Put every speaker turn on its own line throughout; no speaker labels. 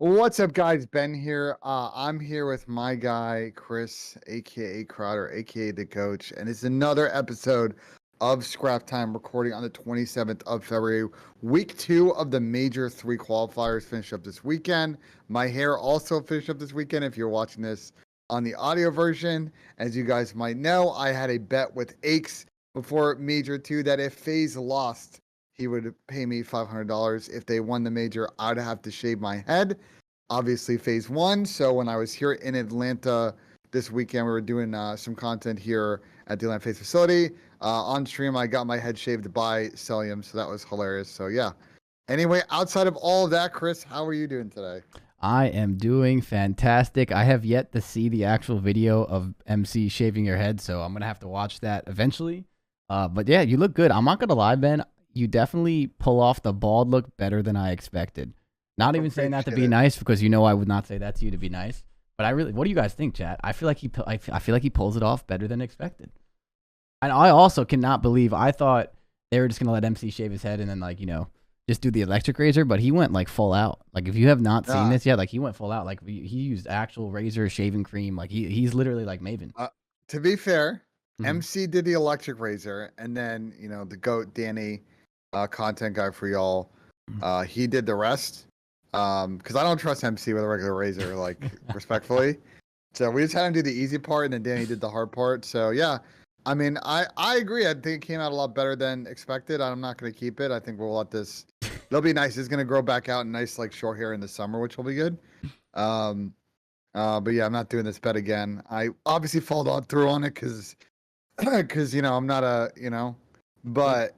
What's up, guys? Ben here. I'm here with my guy, Chris, aka Crowder, aka the coach, and it's another episode of Scrap Time, recording on the 27th of February. Week 2 of the major 3 qualifiers finished up this weekend. My hair also finished up this weekend if you're watching this on the audio version. As you guys might know, I had a bet with Aches before Major 2 that if FaZe lost, he would pay me $500. If they won the major, I'd have to shave my head. Obviously, FaZe won. So when I was here in Atlanta this weekend, we were doing some content here at the Atlanta FaZe facility. On stream, I got my head shaved by Celium, so that was hilarious. So yeah. Anyway, outside of all of that, Chris, how are you doing today?
I am doing fantastic. I have yet to see the actual video of MC shaving your head, so I'm going to have to watch that eventually. But yeah, you look good. I'm not going to lie, Ben. You definitely pull off the bald look better than I expected. Not even saying that to be nice, because you know I would not say that to you to be nice. But I really, what do you guys think, chat? I feel like he pulls it off better than expected. And I also cannot believe, I thought they were just going to let MC shave his head and then, like, you know, just do the electric razor, but he went like full out. Like, if you have not seen this yet, like, he went full out. Like, he used actual razor shaving cream. Like, he's literally like Maven.
To be fair, MC did the electric razor, and then, you know, the GOAT Danny, content guy for y'all, he did the rest. Because I don't trust MC with a regular razor, like, respectfully. So we just had him do the easy part, and then Danny did the hard part. So yeah, I mean, I agree. I think it came out a lot better than expected. I'm not going to keep it. I think we'll let this. It'll be nice. It's going to grow back out nice, like, short hair in the summer, which will be good. But yeah, I'm not doing this bet again. I obviously followed through on it because you know, I'm not a, you know, but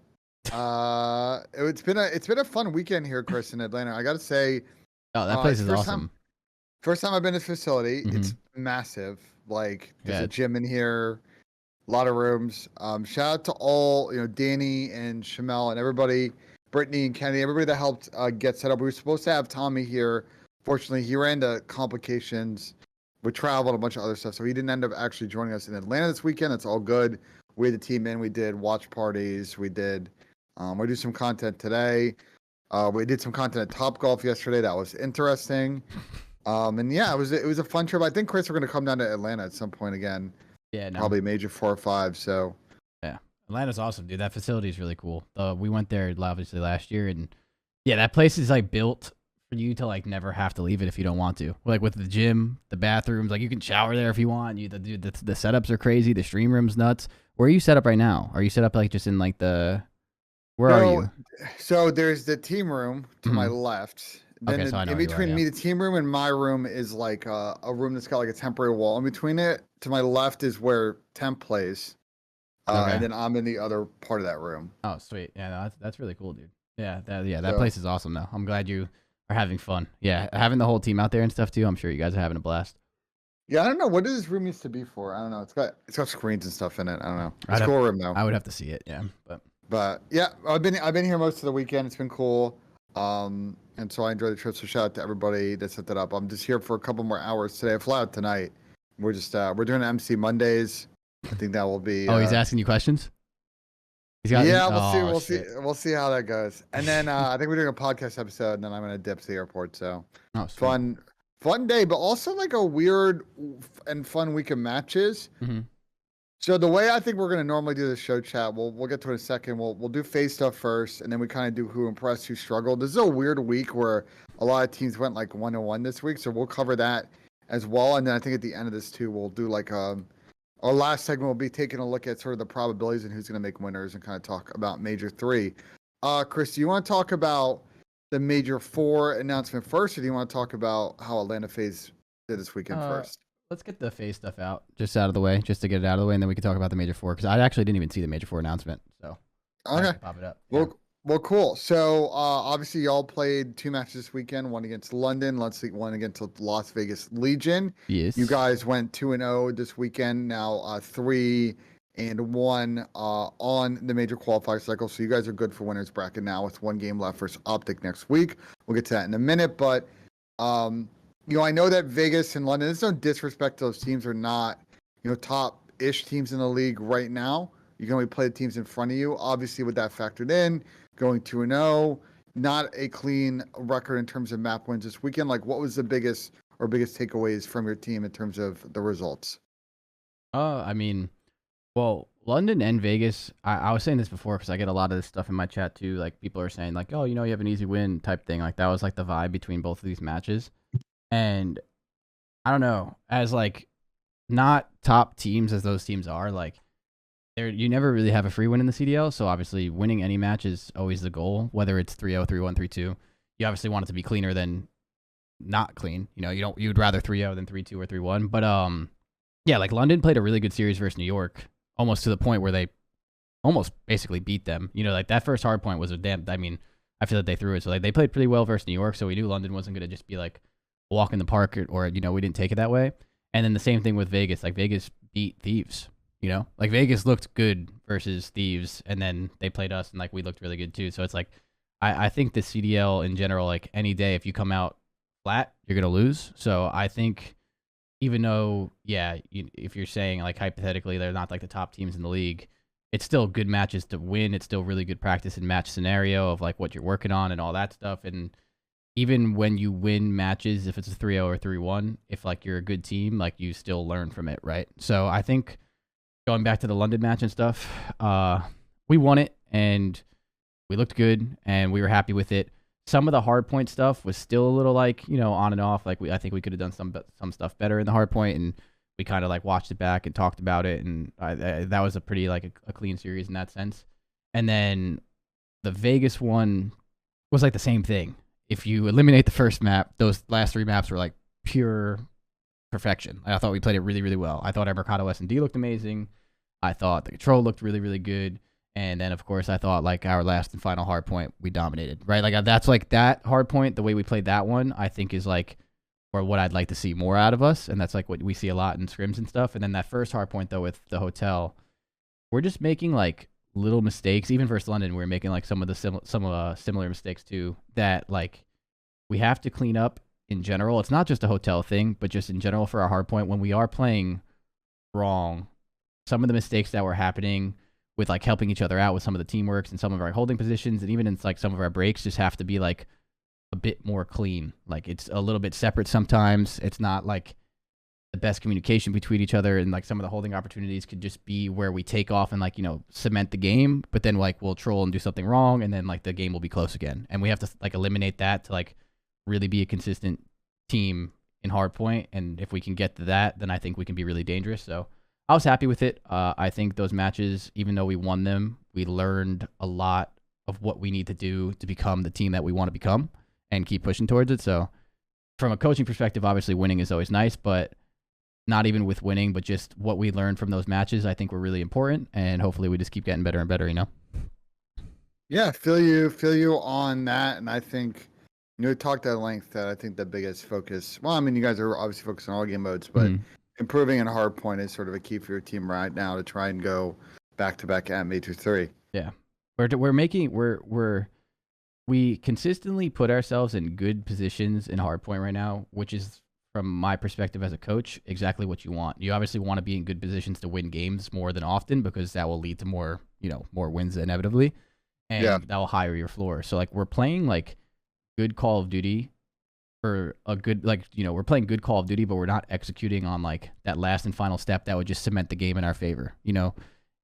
it's been a fun weekend here, Chris, in Atlanta. I got to say,
oh, that place is awesome.
First time I've been to this facility. It's massive. Like, there's a gym in here, a lot of rooms. Shout out to all, you know, Danny and Shamel and everybody, Brittany and Kenny, everybody that helped get set up. We were supposed to have Tommy here. Fortunately, he ran into complications with travel and a bunch of other stuff, so he didn't end up actually joining us in Atlanta this weekend. That's all good. We had the team in. We did watch parties. We did. We do some content today. We did some content at Topgolf yesterday. That was interesting. And yeah, it was a fun trip. I think, Chris, we're gonna come down to Atlanta at some point again.
Yeah,
probably major 4 or 5. So
yeah, Atlanta's awesome, dude. That facility is really cool. We went there obviously last year, and yeah, that place is like built for you to like never have to leave it if you don't want to. Like, with the gym, the bathrooms, like, you can shower there if you want. The setups are crazy. The stream room's nuts. Where are you set up right now? Are you set up like just in like the? Where are you?
So there's the team room to my left. Then in between me, the team room, and my room is like a room that's got like a temporary wall. In between it, to my left, is where Temp plays. And then I'm in the other part of that room.
Oh, sweet. Yeah, no, that's really cool, dude. Yeah, that place is awesome, though. I'm glad you are having fun. Yeah, having the whole team out there and stuff, too. I'm sure you guys are having a blast.
Yeah, I don't know. What does this room used to be for? I don't know. It's got screens and stuff in it. I don't know. It's a cool room, though.
I would have to see it, yeah.
But yeah, I've been here most of the weekend. It's been cool. And so I enjoyed the trip. So shout out to everybody that set that up. I'm just here for a couple more hours today. I fly out tonight. We're just we're doing MC Mondays. I think that will be.
Oh, he's asking you questions?
Yeah, we'll see how that goes. And then I think we're doing a podcast episode, and then I'm gonna dip to the airport. So fun day, but also like a weird and fun week of matches. So the way I think we're gonna normally do the show, chat, we'll get to it in a second. We'll do FaZe stuff first, and then we kind of do who impressed, who struggled. This is a weird week where a lot of teams went like 1-1 this week, so we'll cover that as well. And then I think at the end of this too, we'll do like our last segment will be taking a look at sort of the probabilities and who's gonna make winners, and kind of talk about Major 3. Chris, do you want to talk about the Major 4 announcement first, or do you want to talk about how Atlanta FaZe did this weekend first?
Let's get the FaZe stuff out out of the way, just to get it out of the way, and then we can talk about the Major 4, because I actually didn't even see the Major 4 announcement. So
okay,
pop it up.
Well, cool. So obviously y'all played 2 matches this weekend, one against London, one against Las Vegas Legion.
Yes.
You guys went 2-0 this weekend. Now 3-1 on the major qualifier cycle. So you guys are good for winners bracket now, with 1 game left versus OpTic next week. We'll get to that in a minute, but you know, I know that Vegas and London, there's no disrespect to those teams, are not, you know, top-ish teams in the league right now. You can only play the teams in front of you. Obviously, with that factored in, going 2-0, not a clean record in terms of map wins this weekend. Like, what was the biggest takeaways from your team in terms of the results?
I mean, well, London and Vegas. I was saying this before because I get a lot of this stuff in my chat too. Like people are saying like, oh, you know, you have an easy win type thing. Like that was like the vibe between both of these matches. And I don't know, as like not top teams as those teams are, like you never really have a free win in the CDL. So obviously winning any match is always the goal, whether it's 3-0, 3-1, 3-2. You obviously want it to be cleaner than not clean. You know, you'd rather 3-0 than 3-2 or 3-1. But yeah, like London played a really good series versus New York, almost to the point where they almost basically beat them. You know, like that first hard point was a damn. I mean, I feel that they threw it. So like they played pretty well versus New York. So we knew London wasn't going to just be like a walk in the park or you know we didn't take it that way. And then the same thing with Vegas. Like Vegas beat Thieves. You know, like Vegas looked good versus Thieves, and then they played us, and like we looked really good too. So it's like I think the CDL in general, like any day, if you come out flat, you're gonna lose. So I think even though, yeah, if you're saying like hypothetically they're not like the top teams in the league, it's still good matches to win. It's still really good practice in match scenario of like what you're working on and all that stuff. And even when you win matches, if it's a 3-0 or 3-1, if like you're a good team, like you still learn from it, right? So I think going back to the London match and stuff, we won it and we looked good and we were happy with it. Some of the hard point stuff was still a little like, you know, on and off. Like I think we could have done some stuff better in the hard point, and we kind of like watched it back and talked about it, and that was a pretty like a clean series in that sense. And then the Vegas one was like the same thing. If you eliminate the first map, those last three maps were like pure perfection. I thought we played it really, really well. I thought our Mercado S&D looked amazing. I thought the control looked really, really good. And then, of course, I thought like our last and final hard point, we dominated, right? Like that's like that hard point, the way we played that one, I think is like, or what I'd like to see more out of us. And that's like what we see a lot in scrims and stuff. And then that first hard point, though, with the hotel, we're just making like little mistakes. Even versus London, we're making like some of the similar mistakes too that like we have to clean up in general. It's not just a hotel thing, but just in general for our hard point, when we are playing wrong, some of the mistakes that were happening with like helping each other out with some of the teamworks and some of our holding positions and even in like some of our breaks just have to be like a bit more clean. Like it's a little bit separate sometimes. It's not like the best communication between each other, and like some of the holding opportunities could just be where we take off and like, you know, cement the game, but then like we'll troll and do something wrong and then like the game will be close again. And we have to like eliminate that to like really be a consistent team in hardpoint. And if we can get to that, then I think we can be really dangerous. So I was happy with it. I think those matches, even though we won them, we learned a lot of what we need to do to become the team that we want to become and keep pushing towards it. So from a coaching perspective, obviously winning is always nice, but not even with winning, but just what we learned from those matches, I think were really important. And hopefully we just keep getting better and better, you know?
Yeah, feel you on that. And I think, you know, we talked at length that I think the biggest focus, well, I mean, you guys are obviously focused on all game modes, but improving in hard point is sort of a key for your team right now to try and go back to back at Major 3.
Yeah. We consistently put ourselves in good positions in hard point right now, which is, from my perspective as a coach, exactly what you want. You obviously want to be in good positions to win games more than often because that will lead to more, you know, more wins inevitably. And that will higher your floor. So like we're playing like good Call of Duty for a good, like, you know, we're playing good Call of Duty, but we're not executing on like that last and final step that would just cement the game in our favor, you know?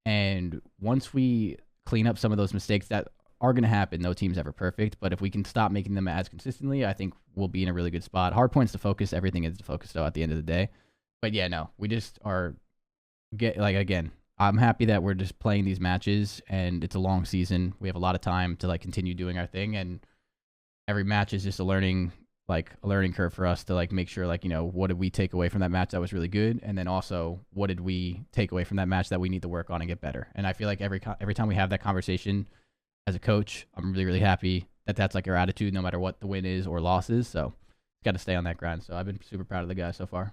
And once we clean up some of those mistakes that are going to happen, no team's ever perfect, but if we can stop making them as consistently, I think we'll be in a really good spot. Hard points to focus, everything is to focus though at the end of the day. But yeah, no, we just are again, I'm happy that we're just playing these matches and it's a long season. We have a lot of time to like continue doing our thing, and every match is just a learning curve for us to like make sure, like, you know, what did we take away from that match that was really good, and then also what did we take away from that match that we need to work on and get better. And I feel like every time we have that conversation as a coach, I'm really, really happy that that's like our attitude no matter what the win is or loss is. So got to stay on that grind. So I've been super proud of the guys so far.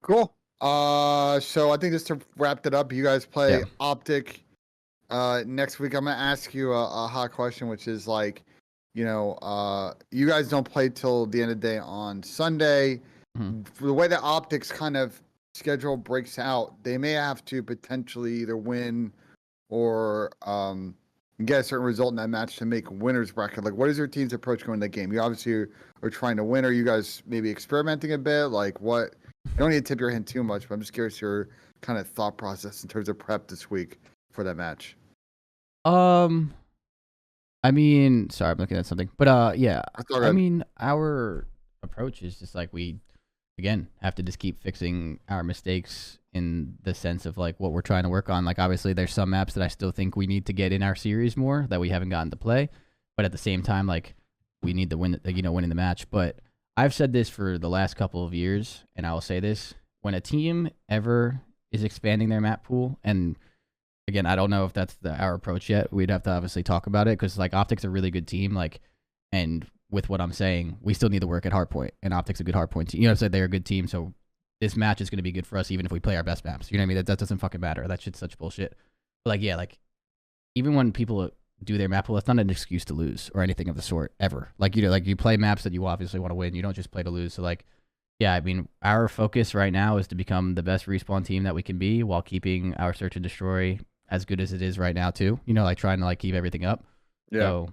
Cool. So I think just to wrap it up, you guys play OpTic next week. I'm gonna ask you a hot question, which is like, you know, you guys don't play till the end of the day on Sunday. The way that OpTic's kind of schedule breaks out, they may have to potentially either win or get a certain result in that match to make winners bracket? Like, what is your team's approach going to the game? You obviously are trying to win. Are you guys maybe experimenting a bit? Like, what? You don't need to tip your hand too much, but I'm just curious your kind of thought process in terms of prep this week for that match.
I mean, sorry, I'm looking at something, but yeah,
That's all
I
good.
mean, our approach is just like we, again, have to just keep fixing our mistakes in the sense of like what we're trying to work on. Like, obviously, there's some maps that I still think we need to get in our series more that we haven't gotten to play, but at the same time, like we need to win, winning the match. But I've said this for the last couple of years, and I will say this: when a team ever is expanding their map pool, and again, I don't know if that's our approach yet. We'd have to obviously talk about it because like OpTic's a really good team. Like, and with what I'm saying, we still need to work at hardpoint, and OpTic's a good hardpoint team. You know, what I'm saying? They're a good team, so this match is going to be good for us even if we play our best maps. You know what I mean? That doesn't fucking matter. That shit's such bullshit. But like, yeah, like even when people do their map pool, that's not an excuse to lose or anything of the sort ever. Like, you know, like you play maps that you obviously want to win. You don't just play to lose. So like, yeah, I mean, our focus right now is to become the best respawn team that we can be while keeping our search and destroy as good as it is right now too. You know, like trying to like keep everything up.
Yeah.
So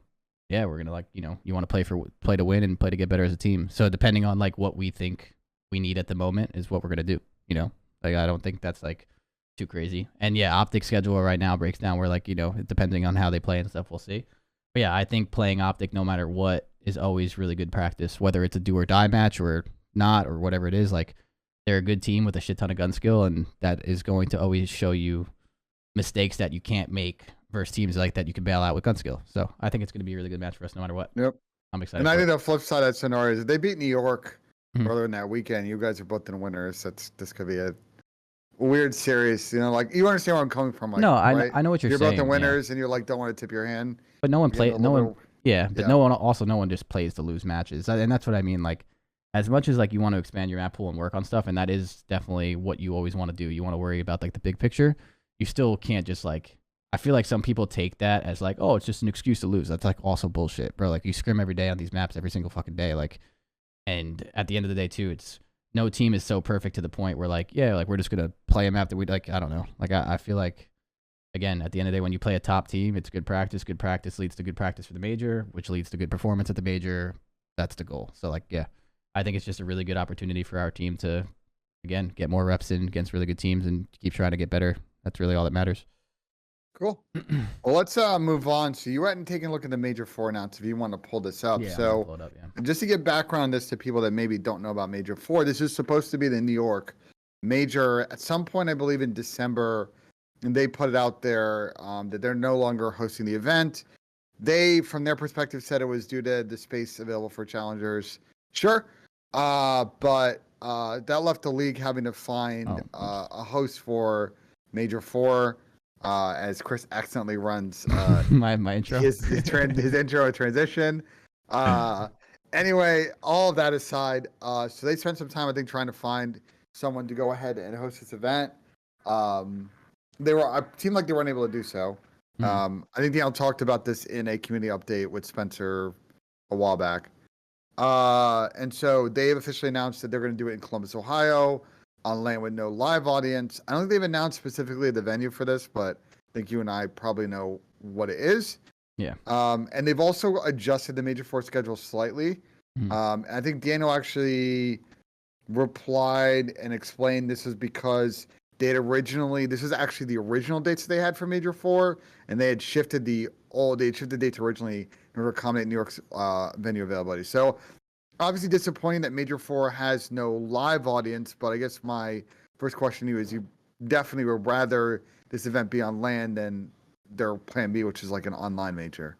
yeah, we're gonna like, you know, you want to play to win and play to get better as a team. So depending on like what we think we need at the moment is what we're gonna do. You know, like I don't think that's like too crazy. And yeah, OpTic schedule right now breaks down where like, you know, depending on how they play and stuff, we'll see. But yeah, I think playing OpTic no matter what is always really good practice, whether it's a do or die match or not or whatever it is. Like they're a good team with a shit ton of gun skill, and that is going to always show you mistakes that you can't make versus teams like that you can bail out with gun skill. So I think it's going to be a really good match for us no matter what.
Yep.
I'm excited.
And I think the flip side of that scenario is if they beat New York
Mhm.
earlier in that weekend, you guys are both the winners. This could be a weird series. You know, like you understand where I'm coming from. Like,
No,
right?
I know what you're
You're
saying.
both the
yeah.
winners, and you're like don't want to tip your hand.
But no one
You get a
plays. No
little
one. Yeah, but
yeah.
no one just plays to lose matches, and that's what I mean. Like, as much as like you want to expand your map pool and work on stuff, and that is definitely what you always want to do. You want to worry about like the big picture. You still can't just like. I feel like some people take that as like, oh, it's just an excuse to lose. That's like also bullshit, bro. Like you scrim every day on these maps every single fucking day. Like, and at the end of the day too, it's no team is so perfect to the point where like, yeah, like we're just gonna play a map that we like. I don't know. Like I feel like. Again, at the end of the day, when you play a top team, it's good practice. Good practice leads to good practice for the major, which leads to good performance at the major. That's the goal. So, like, yeah, I think it's just a really good opportunity for our team to, again, get more reps in against really good teams and keep trying to get better. That's really all that matters.
Cool. Well, let's move on. So you went and taken a look at the Major 4 now, if you want to pull this up.
Yeah,
so
pull it up, yeah.
just to give background on this to people that maybe don't know about Major 4, this is supposed to be the New York Major. At some point, I believe in December, and they put it out there that they're no longer hosting the event. They, from their perspective, said it was due to the space available for challengers. Sure. But that left the league having to find a host for Major 4. As Chris accidentally runs
my intro,
his intro transition. Anyway, all of that aside, so they spent some time, I think, trying to find someone to go ahead and host this event. It seemed like they weren't able to do so. I think Daniel talked about this in a community update with Spencer a while back. And so they've officially announced that they're going to do it in Columbus, Ohio, on land with no live audience. I don't think they've announced specifically the venue for this, but I think you and I probably know what it is.
Yeah.
And they've also adjusted the Major 4 schedule slightly. And I think Daniel actually replied and explained this is because they had this was actually the original dates they had for Major 4, and they had shifted dates originally in order to accommodate New York's venue availability. So obviously disappointing that Major 4 has no live audience, but I guess my first question to you is you definitely would rather this event be on land than their plan B, which is like an online major.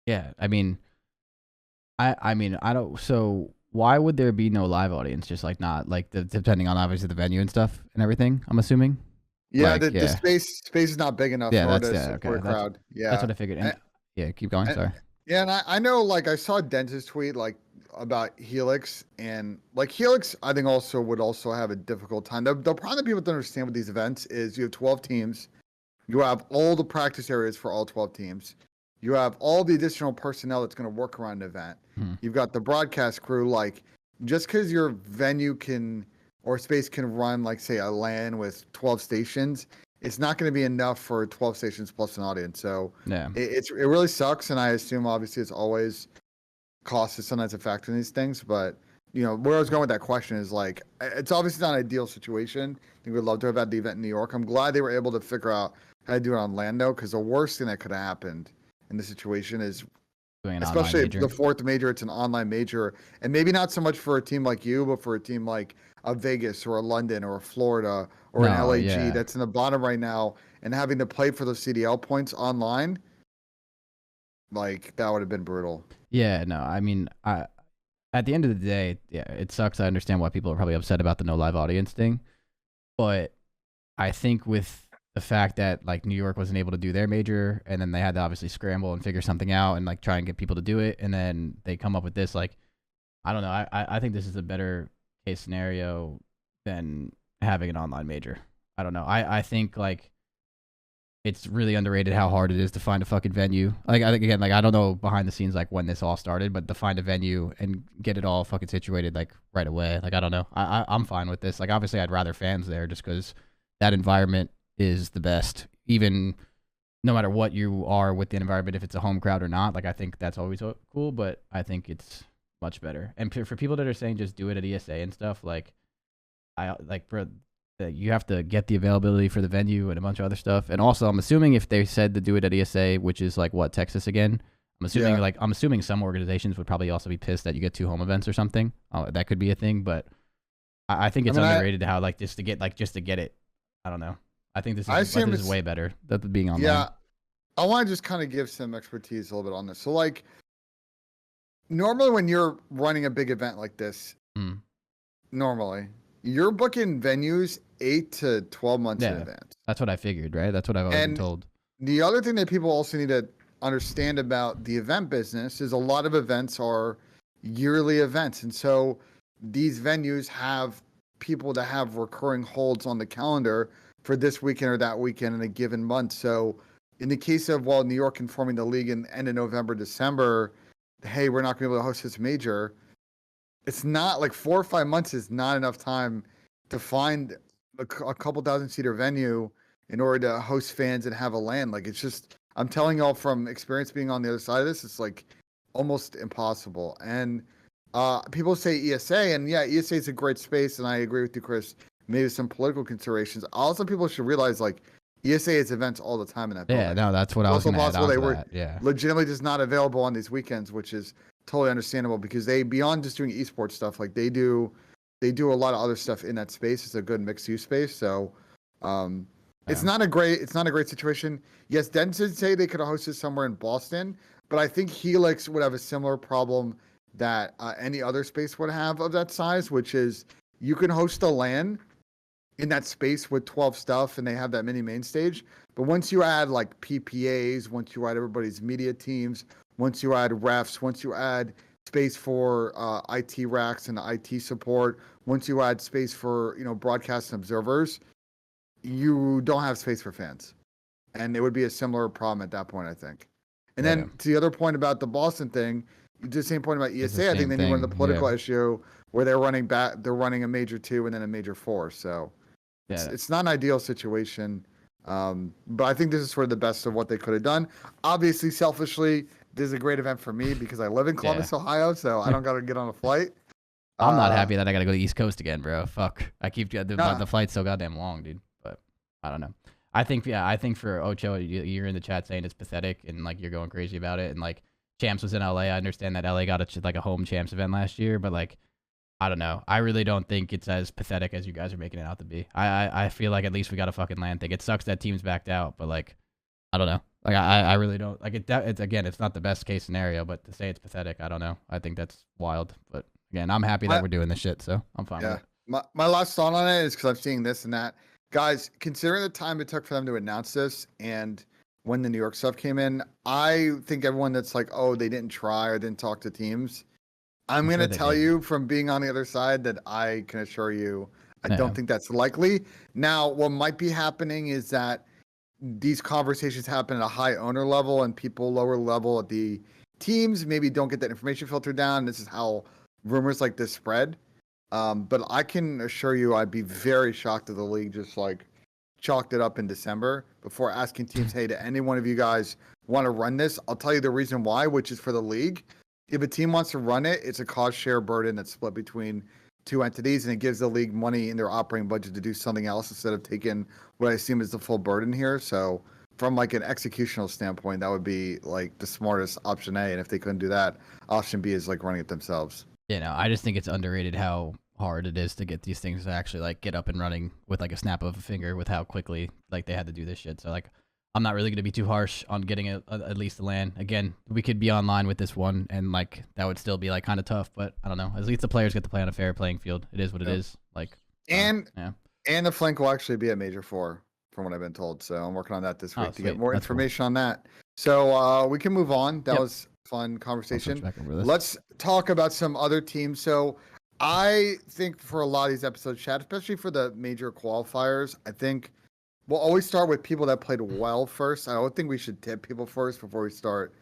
Yeah, I mean, I don't. So why would there be no live audience? Just like not like depending on obviously the venue and stuff and everything. I'm assuming.
Yeah,
like,
the space is not big enough
Yeah,
for
that's
a
okay.
crowd. Yeah,
That's what I figured. And, yeah, keep going. Sorry.
Yeah, and I know, like, I saw Dentis tweet like about Helix, and like Helix, I think would also have a difficult time. The problem that people don't understand with these events is you have 12 teams, you have all the practice areas for all 12 teams, you have all the additional personnel that's going to work around an event. You've got the broadcast crew. Like, just because your venue or space can run, like, say, a LAN with 12 stations, it's not going to be enough for 12 stations plus an audience. So
Yeah.
it really sucks. And I assume obviously it's always cost is sometimes a factor in these things. But where I was going with that question is like it's obviously not an ideal situation. I think we'd love to have had the event in New York. I'm glad they were able to figure out how to do it on Lando, because the worst thing that could have happened in this situation is,
Doing an
especially
online major.
the fourth major, it's an online major, and maybe not so much for a team like you, but for a team like a Vegas or a London or a Florida or an
No,
LAG
yeah.
that's in the bottom right now, and having to play for those CDL points online, like that would have been brutal.
Yeah, no, I mean, at the end of the day, yeah, it sucks. I understand why people are probably upset about the no live audience thing, but I think with the fact that like New York wasn't able to do their major, and then they had to obviously scramble and figure something out and like try and get people to do it, and then they come up with this, like, I don't know. I think this is a better case scenario than having an online major. I don't know. I think like it's really underrated how hard it is to find a fucking venue. Like I think again, like I don't know behind the scenes like when this all started, but to find a venue and get it all fucking situated like right away. Like I don't know. I'm fine with this. Like obviously I'd rather fans there just because that environment is the best. Even no matter what you are with the environment, if it's a home crowd or not, like I think that's always cool, but I think it's much better. And for people that are saying just do it at ESA and stuff, like bro, you have to get the availability for the venue and a bunch of other stuff. And also, I'm assuming if they said to do it at ESA, which is like what, Texas again, I'm assuming some organizations would probably also be pissed that you get 2 home events or something. That could be a thing, but I think it's underrated how like just to get it. I don't know. I think this is way better than being online.
Yeah, I want to just kind of give some expertise a little bit on this. So like, normally when you're running a big event like this, normally you're booking venues 8 to 12 months in advance.
That's what I figured, right? That's what I've always been told.
The other thing that people also need to understand about the event business is a lot of events are yearly events. And so these venues have people that have recurring holds on the calendar for this weekend or that weekend in a given month. So in the case of, New York informing the league in end of November, December, hey, we're not going to be able to host this major. It's not like 4 or 5 months is not enough time to find a couple thousand seater venue in order to host fans and have a LAN. Like it's just, I'm telling y'all from experience being on the other side of this, it's like almost impossible. And people say ESA, and yeah, ESA is a great space, and I agree with you, Chris. Maybe some political considerations. Also, people should realize like ESA is events all the time in that building.
Yeah, no, that's what I was going to add on to that. Yeah,
legitimately just not available on these weekends, which is totally understandable because they, beyond just doing esports stuff, like they do a lot of other stuff in that space. It's a good mixed use space. So it's not a great situation. Yes, Den did say they could have hosted somewhere in Boston, but I think Helix would have a similar problem that any other space would have of that size, which is you can host a LAN in that space with 12 stuff and they have that mini main stage. But once you add like PPAs, once you add everybody's media teams, once you add refs, once you add space for IT racks and IT support, once you add space for, broadcast and observers, you don't have space for fans. And it would be a similar problem at that point, I think. And then to the other point about the Boston thing, you did the same point about ESA. I think then you went to the political issue where they're running a major 2 and then a major 4. So it's not an ideal situation. But I think this is sort of the best of what they could have done. Obviously, selfishly, this is a great event for me because I live in Columbus, Ohio, so I don't got to get on a flight.
I'm not happy that I got to go to the East Coast again, bro. Fuck. I keep the flight's so goddamn long, dude. But I don't know. I think for Ocho, you're in the chat saying it's pathetic and like you're going crazy about it. And like Champs was in LA. I understand that LA got a home Champs event last year, but like I don't know. I really don't think it's as pathetic as you guys are making it out to be. I feel like at least we got a fucking LAN thing. It sucks that teams backed out, but like I don't know. Like I really don't like it. It's not the best case scenario, but to say it's pathetic, I don't know. I think that's wild. But again, I'm happy that we're doing this shit, so I'm fine with it.
My last thought on it is because I'm seeing this and that. Guys, considering the time it took for them to announce this and when the New York stuff came in, I think everyone that's like, oh, they didn't try or didn't talk to teams, I'm going to tell you from being on the other side that I can assure you I don't think that's likely. Now, what might be happening is that these conversations happen at a high owner level and people lower level at the teams maybe don't get that information filtered down. This is how rumors like this spread. But I can assure you I'd be very shocked if the league just chalked it up in December before asking teams, hey, do any one of you guys want to run this? I'll tell you the reason why, which is for the league. If a team wants to run it, it's a cost share burden that's split between two entities, and it gives the league money in their operating budget to do something else instead of taking what I assume is the full burden here. So from like an executional standpoint, that would be like the smartest option A. And if they couldn't do that, option B is like running it themselves.
You know, I just think it's underrated how hard it is to get these things to actually like get up and running with like a snap of a finger with how quickly like they had to do this shit. So like I'm not really going to be too harsh on getting at least a LAN. Again, we could be online with this one and like that would still be like kind of tough, but I don't know. At least the players get to play on a fair playing field. It is what it is. Like
and
yeah.
And the flank will actually be at Major 4 from what I've been told. So I'm working on that this week to get more information on that. So we can move on. That was fun conversation. Let's talk about some other teams. So I think for a lot of these episodes, Chad, especially for the major qualifiers, I think we'll always start with people that played well first. I don't think we should tip people first before we start,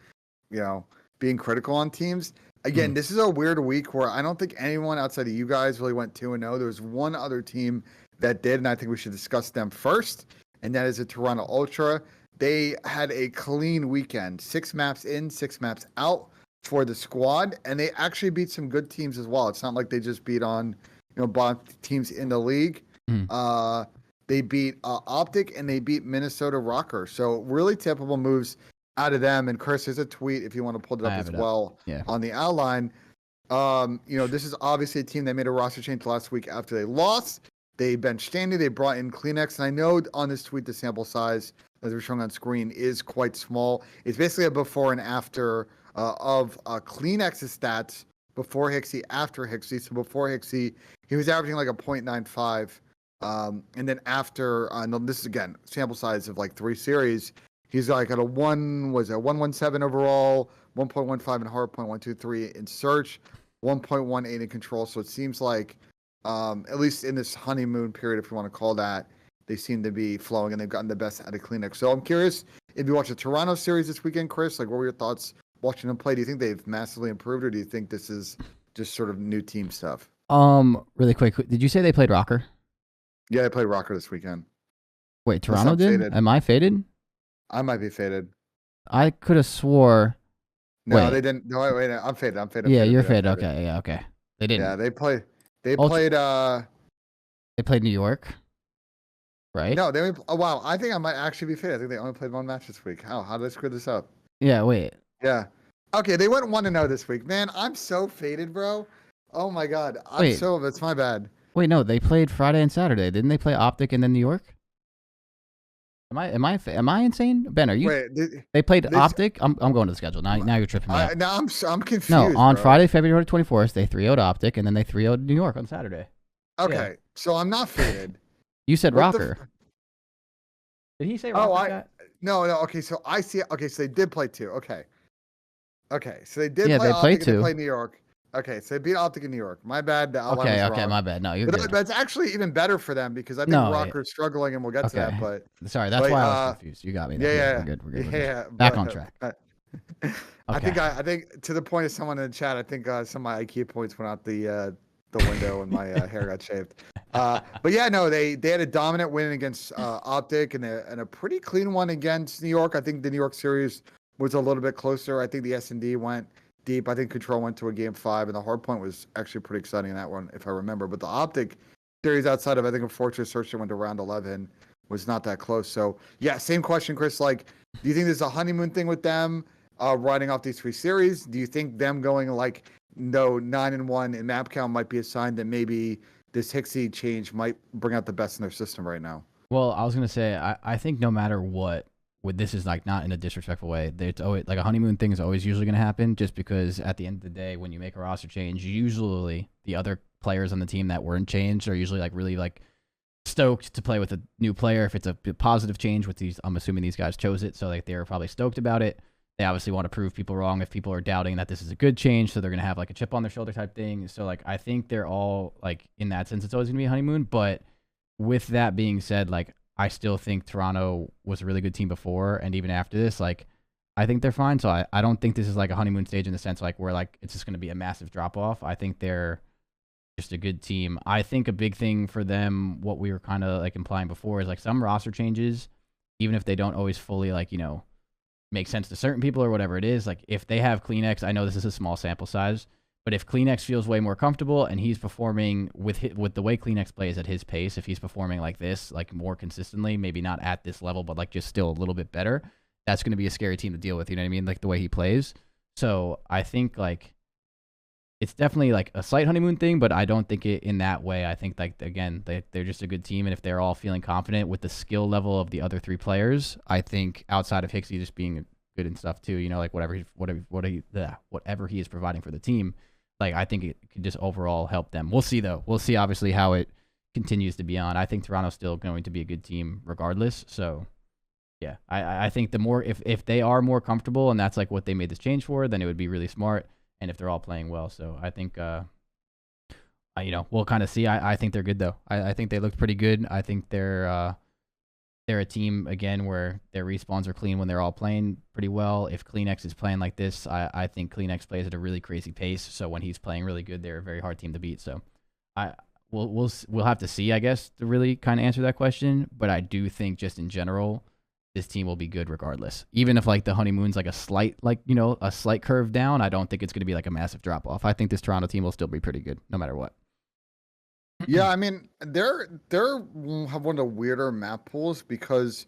you know, being critical on teams. Again, this is a weird week where I don't think anyone outside of you guys really went 2-0. There was one other team that did, and I think we should discuss them first, and that is the Toronto Ultra. They had a clean weekend, 6 maps in, 6 maps out for the squad, and they actually beat some good teams as well. It's not like they just beat on, you know, bottom teams in the league. They beat OpTic and they beat Minnesota ROKKR. So really typical moves out of them. And Chris, there's a tweet if you want to pull it up as well on the outline. You know, this is obviously a team that made a roster change last week after they lost. They benched Standy. They brought in Kleenex. And I know on this tweet, the sample size, as we're showing on screen, is quite small. It's basically a before and after of Kleenex's stats before Hixie, after Hixie. So before Hixie, he was averaging like a 0.95. And then after, this is again, sample size of like 3 series, he's like at a 117 overall, 1.15 in hard, 0.123 in search, 1.18 in control. So it seems like, at least in this honeymoon period, if you want to call that, they seem to be flowing and they've gotten the best out of Kleenex. So I'm curious if you watched the Toronto series this weekend, Chris, like what were your thoughts watching them play? Do you think they've massively improved, or do you think this is just sort of new team stuff?
Really quick, did you say they played ROKKR?
Yeah, they played ROKKR this weekend.
Wait, Toronto did? Faded. Am I faded?
I might be faded.
I could have swore.
No, they didn't. No, wait, I'm faded. I'm faded.
Yeah, you're faded. Okay, yeah, okay. They didn't.
Yeah, they played. They
played New York, right?
No, they. Oh wow, I think I might actually be faded. I think they only played 1 match this week. How did I screw this up?
Yeah, wait.
Yeah. Okay, they went 1-0 this week. Man, I'm so faded, bro. Oh my god, that's my bad.
Wait, no, they played Friday and Saturday. Didn't they play OpTic and then New York? Am I insane? Ben, are you?
Wait,
they played OpTic. I'm going to the schedule now. Now you're tripping me up.
Now I'm confused.
No, on Friday, February 24th, they 3-0'd OpTic and then they 3-0'd New York on Saturday.
Okay, so I'm not faded.
You said ROKKR. Did he say ROKKR?
No. Okay, so I see. Okay, so they did play 2. Okay, so they did.
Yeah,
play
they
OpTic
played 2.
They played New York. Okay, so they beat OpTic in New York. My bad.
Okay, my bad. No, you're good.
That's actually even better for them because I think ROKKR's struggling, and we'll get to that. But
sorry, that's why I was confused. You got me.
Yeah,
we're good.
Yeah,
back on track.
I think to the point of someone in the chat, I think some of my IQ points went out the window and my hair got shaved. But yeah, no, they had a dominant win against OpTic and a pretty clean one against New York. I think the New York series was a little bit closer. I think the S&D went deep. I think Control went to a game 5, and the hard point was actually pretty exciting in that one, if I remember. But the OpTic series outside of, I think, a Fortress Search that went to round 11 was not that close. So, yeah, same question, Chris. Like, do you think there's a honeymoon thing with them riding off these 3 series? Do you think them going, 9-1 in map count might be a sign that maybe this Hixie change might bring out the best in their system right now?
Well, I was going to say, I think no matter what, this is not in a disrespectful way. It's always like a honeymoon thing is always usually going to happen, just because at the end of the day, when you make a roster change, usually the other players on the team that weren't changed are usually really stoked to play with a new player. If it's a positive change with these, I'm assuming these guys chose it, so they were probably stoked about it. They obviously want to prove people wrong if people are doubting that this is a good change, so they're going to have a chip on their shoulder type thing. So I think they're all in that sense, it's always going to be a honeymoon. But with that being said, I still think Toronto was a really good team before, and even after this, I think they're fine. So I don't think this is a honeymoon stage in the sense where it's just going to be a massive drop off. I think they're just a good team. I think a big thing for them, what we were kind of like implying before, is like some roster changes, even if they don't always fully like, make sense to certain people or whatever it is. Like if they have Kleenex, I know this is a small sample size, but if Kleenex feels way more comfortable and he's performing with the way Kleenex plays at his pace, if he's performing like this, like more consistently, maybe not at this level, but like just still a little bit better, that's going to be a scary team to deal with. You know what I mean? Like the way he plays. So I think like it's definitely like a slight honeymoon thing, but I don't think it in that way. I think like again, they're just a good team, and if they're all feeling confident with the skill level of the other three players, I think outside of Hicksy just being good and stuff too, like whatever he is providing for the team, like I think it could just overall help them. We'll see though. We'll see obviously how it continues to be on. I think Toronto's still going to be a good team regardless. So yeah, I think the more if they are more comfortable and that's like what they made this change for, then it would be really smart. And if they're all playing well. So I think, we'll kind of see. I think they're good, though. I think they looked pretty good. I think they're a team, again, where their respawns are clean when they're all playing pretty well. If Kleenex is playing like this, I think Kleenex plays at a really crazy pace. So when he's playing really good, they're a very hard team to beat. So we'll have to see, I guess, to really kind of answer that question. But I do think just in general, this team will be good regardless. Even if like the honeymoon's like a slight curve down, I don't think it's going to be like a massive drop off. I think this Toronto team will still be pretty good no matter what.
Yeah, I mean, they're have one of the weirder map pools because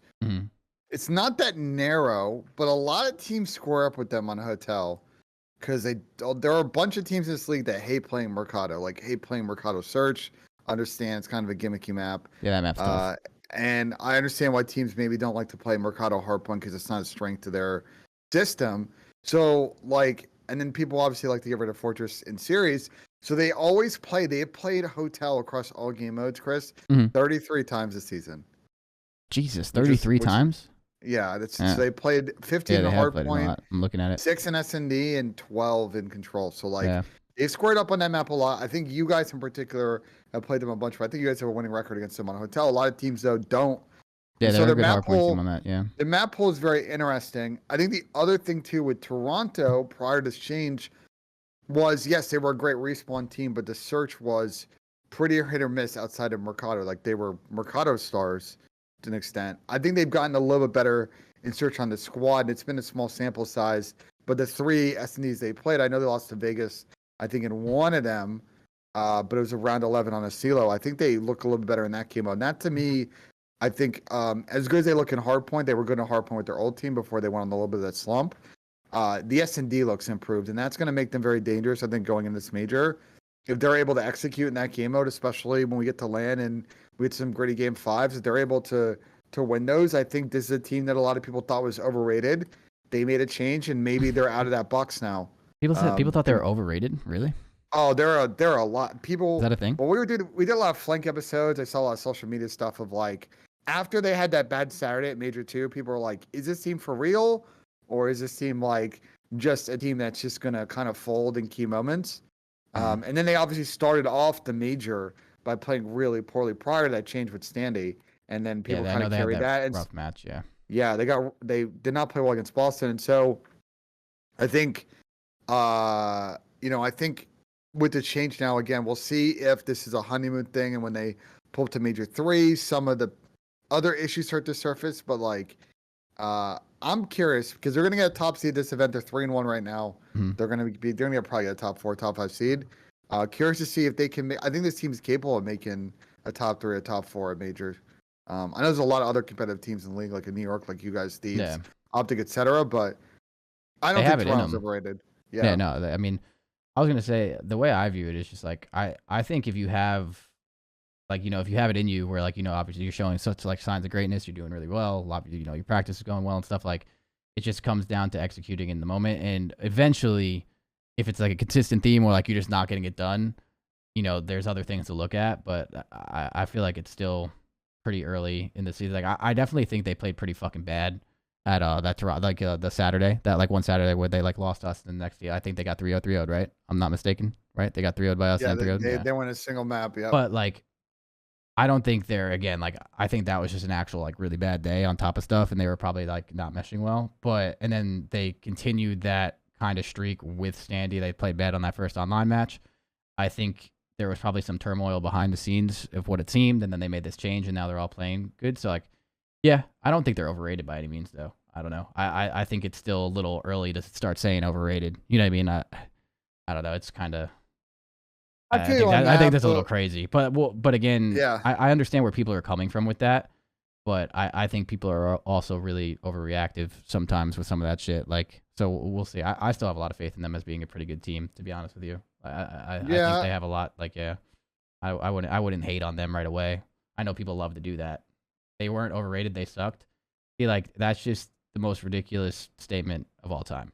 it's not that narrow, but a lot of teams square up with them on Hotel because there are a bunch of teams in this league that hate playing Mercado, like hate playing Mercado Search. Understand it's kind of a gimmicky map.
Yeah, that map's tough.
And I understand why teams maybe don't like to play Mercado Hardpoint because it's not a strength to their system. So, and then people obviously like to get rid of Fortress in series. So they always play. They have played Hotel across all game modes, Chris, 33 times this season.
Jesus, 33 times?
Yeah, so they played 15 in Hardpoint.
I'm looking at it.
6 in S&D and 12 in Control. So, they've squared up on that map a lot. I think you guys in particular have played them a bunch. But I think you guys have a winning record against them on Hotel. A lot of teams, though, don't.
Yeah, they're a good hardpoint team on that, yeah.
The map pool is very interesting. I think the other thing, too, with Toronto prior to this change was, yes, they were a great respawn team, but the search was pretty hit or miss outside of Mercado. Like, they were Mercado stars to an extent. I think they've gotten a little bit better in search on the squad. It's been a small sample size. But the 3 S&Ds they played, I know they lost to Vegas, I think, in one of them, but it was around 11 on a CeeLo. I think they look a little bit better in that game mode. And that, to me, I think as good as they look in Hardpoint, they were good in Hardpoint with their old team before they went on a little bit of that slump. The S&D looks improved, and that's going to make them very dangerous, I think, going in this major. If they're able to execute in that game mode, especially when we get to LAN and we get some gritty game 5s, if they're able to win those, I think this is a team that a lot of people thought was overrated. They made a change, and maybe they're out of that box now.
People thought they were overrated? Really?
Oh, there are a lot. People.
Is that a thing?
Well, we did a lot of flank episodes. I saw a lot of social media stuff of after they had that bad Saturday at Major 2, people were like, is this team for real? Or is this team just a team that's just going to kind of fold in key moments? And then they obviously started off the Major by playing really poorly prior to that change with Standy. And then people kind of carried that.
Rough match, yeah.
Yeah, they did not play well against Boston. And so I think, I think with the change now, again, we'll see if this is a honeymoon thing. And when they pull up to Major 3, some of the other issues start to surface. But I'm curious because they're going to get a top seed this event. They're 3-1 right now. They're going to get probably a top 4, top 5 seed. Curious to see if they can make. I think this team is capable of making a top 3, a top 4 at Major. I know there's a lot of other competitive teams in the league, like in New York, like you guys, Thieves, OpTic, etc. But I don't think Toronto's overrated.
Yeah, no. I mean, I was gonna say the way I view it is just I think if you have if you have it in you where obviously you're showing such signs of greatness, you're doing really well, a lot of your practice is going well and stuff, it just comes down to executing in the moment. And eventually, if it's a consistent theme or you're just not getting it done, there's other things to look at. But I feel like it's still pretty early in the season. I definitely think they played pretty fucking bad at that Toronto, the Saturday, that one Saturday where they lost us. And the next year, I think they got 3-0'd, right? I'm not mistaken, right? They got 3-0'd by us.
Yeah,
and 3-0'd.
They won a single map. Yeah,
but I don't think they're I think that was just an actual really bad day on top of stuff, and they were probably not meshing well. And then they continued that kind of streak with Standy. They played bad on that first online match. I think there was probably some turmoil behind the scenes of what it seemed, and then they made this change, and now they're all playing good. So like, yeah, I don't think they're overrated by any means, though. I don't know. I think it's still a little early to start saying overrated. You know what I mean? I don't know. It's kind of. I think that's a little crazy, but again,
yeah,
I understand where people are coming from with that, but I think people are also really overreactive sometimes with some of that shit. Like, so we'll see. I still have a lot of faith in them as being a pretty good team, to be honest with you. I think they have a lot. Like, yeah, I wouldn't hate on them right away. I know people love to do that. They weren't overrated. They sucked. Be like, that's just the most ridiculous statement of all time.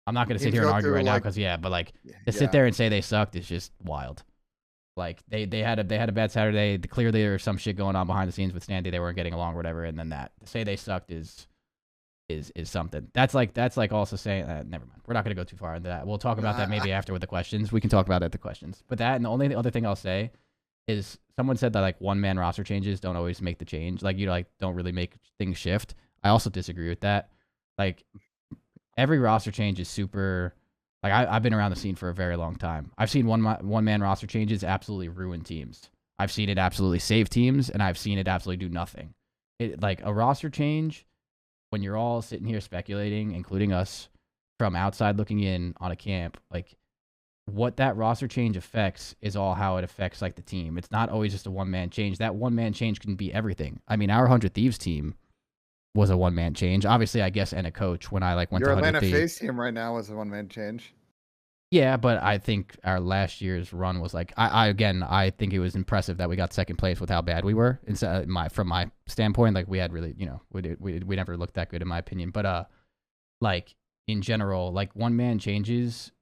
I'm not going to sit here and argue right now because but like to sit there and say they sucked is just wild. Like they had a bad Saturday. Clearly there was some shit going on behind the scenes with Standy. They weren't getting along or whatever. And then to say they sucked is something. That's like also saying never mind. We're not going to go too far into that. We'll talk about that maybe after with the questions. We can talk about it at the questions. But that, and the only other thing I'll say is someone said that like one man roster changes don't always make the change. Like you like don't really make things shift. I also disagree with that. Like every roster change is super. Like I've been around the scene for a very long time. I've seen one man roster changes absolutely ruin teams. I've seen it absolutely save teams, and I've seen it absolutely do nothing. Like a roster change, when you're all sitting here speculating, including us, from outside looking in on a camp, like what that roster change affects is all how it affects like the team. It's not always just a one man change. That one man change can be everything. I mean, our 100 Thieves team was a one man change, obviously, I guess, and a coach when I like went
your
to
Atlanta FaZe team right now was a one man change.
Yeah, but I think our last year's run was like I think it was impressive that we got second place with how bad we were. From my standpoint, like we had really, we never looked that good in my opinion. But like in general, like one man changes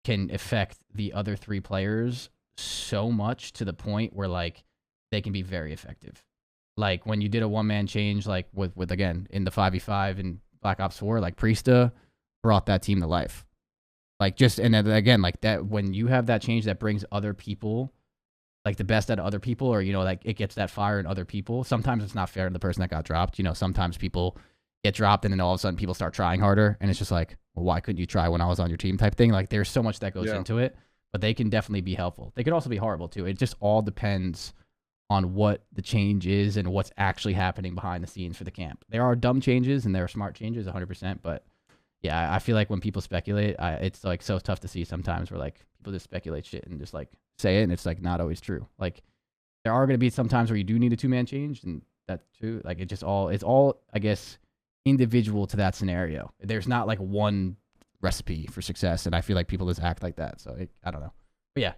can affect the other three players so much to the point where like they can be very effective. Like when you did a one man change, like with again in the 5v5 and Black Ops 4, like Priesta brought that team to life. Like just, and then again, like that, when you have that change that brings other people, like the best out of other people, or, like it gets that fire in other people. Sometimes it's not fair to the person that got dropped. Sometimes people get dropped and then all of a sudden people start trying harder. And it's just like, well, why couldn't you try when I was on your team type thing? Like there's so much that goes into it, but they can definitely be helpful. They can also be horrible too. It just all depends on what the change is and what's actually happening behind the scenes for the camp. There are dumb changes and there are smart changes 100%, but yeah, I feel like when people speculate, it's like so tough to see sometimes where like people just speculate shit and just like say it, and it's like not always true. Like there are going to be some times where you do need a 2-man change, and that too, like it's all I guess individual to that scenario. There's not like one recipe for success, and I feel like people just act like that. So I don't know, but yeah,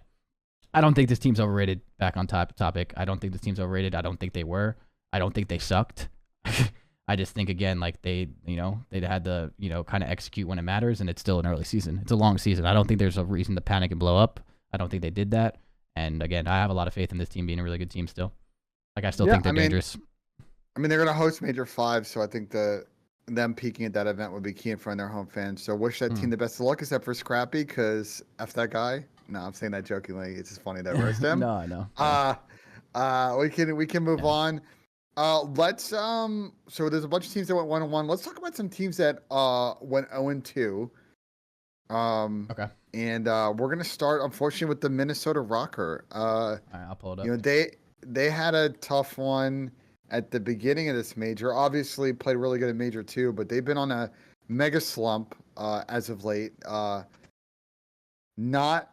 I don't think this team's overrated. Back on topic, I don't think this team's overrated. I don't think they were. I don't think they sucked. I just think again, like they had to, kind of execute when it matters, and it's still an early season. It's a long season. I don't think there's a reason to panic and blow up. I don't think they did that. And again, I have a lot of faith in this team being a really good team still. Like I still think they're dangerous.
I mean, they're going to host Major 5, so I think them peaking at that event would be key in front of their home fans. So wish that team the best of luck, except for Scrappy, because F that guy. No, I'm saying that jokingly. It's just funny that roast him.
No, I know.
We can move on. Let's so there's a bunch of teams that went 1-1. Let's talk about some teams that went 0-2.
Okay.
And we're gonna start, unfortunately, with the Minnesota ROKKR.
All right, I'll pull it up.
They had a tough one at the beginning of this major. Obviously, played really good at Major 2, but they've been on a mega slump as of late. Not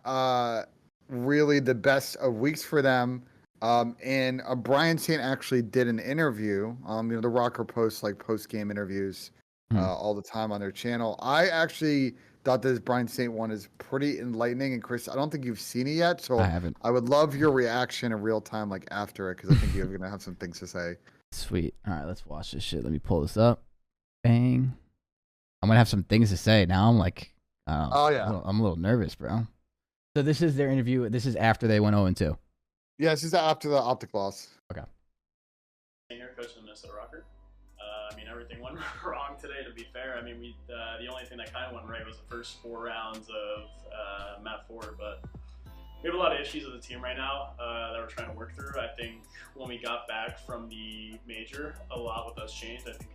really the best of weeks for them. And Brian Saint actually did an interview. The ROKKR posts like post-game interviews all the time on their channel. I actually thought this Brian Saint one is pretty enlightening. And Chris, I don't think you've seen it yet, so
I haven't.
I would love your reaction in real time, like after it, because I think you're gonna have some things to say.
Sweet. All right, let's watch this shit. Let me pull this up. Bang. I'm gonna have some things to say. Now I'm like, I'm a little nervous, bro. So this is their interview. This is after they went 0-2.
Yeah, this is after the OpTic loss.
Okay.
Senior coach of the Minnesota ROKKR. I mean, everything went wrong today, to be fair. I mean, the only thing that kind of went right was the first 4 rounds of map 4, but we have a lot of issues with the team right now that we're trying to work through. I think when we got back from the major, a lot with us changed. I think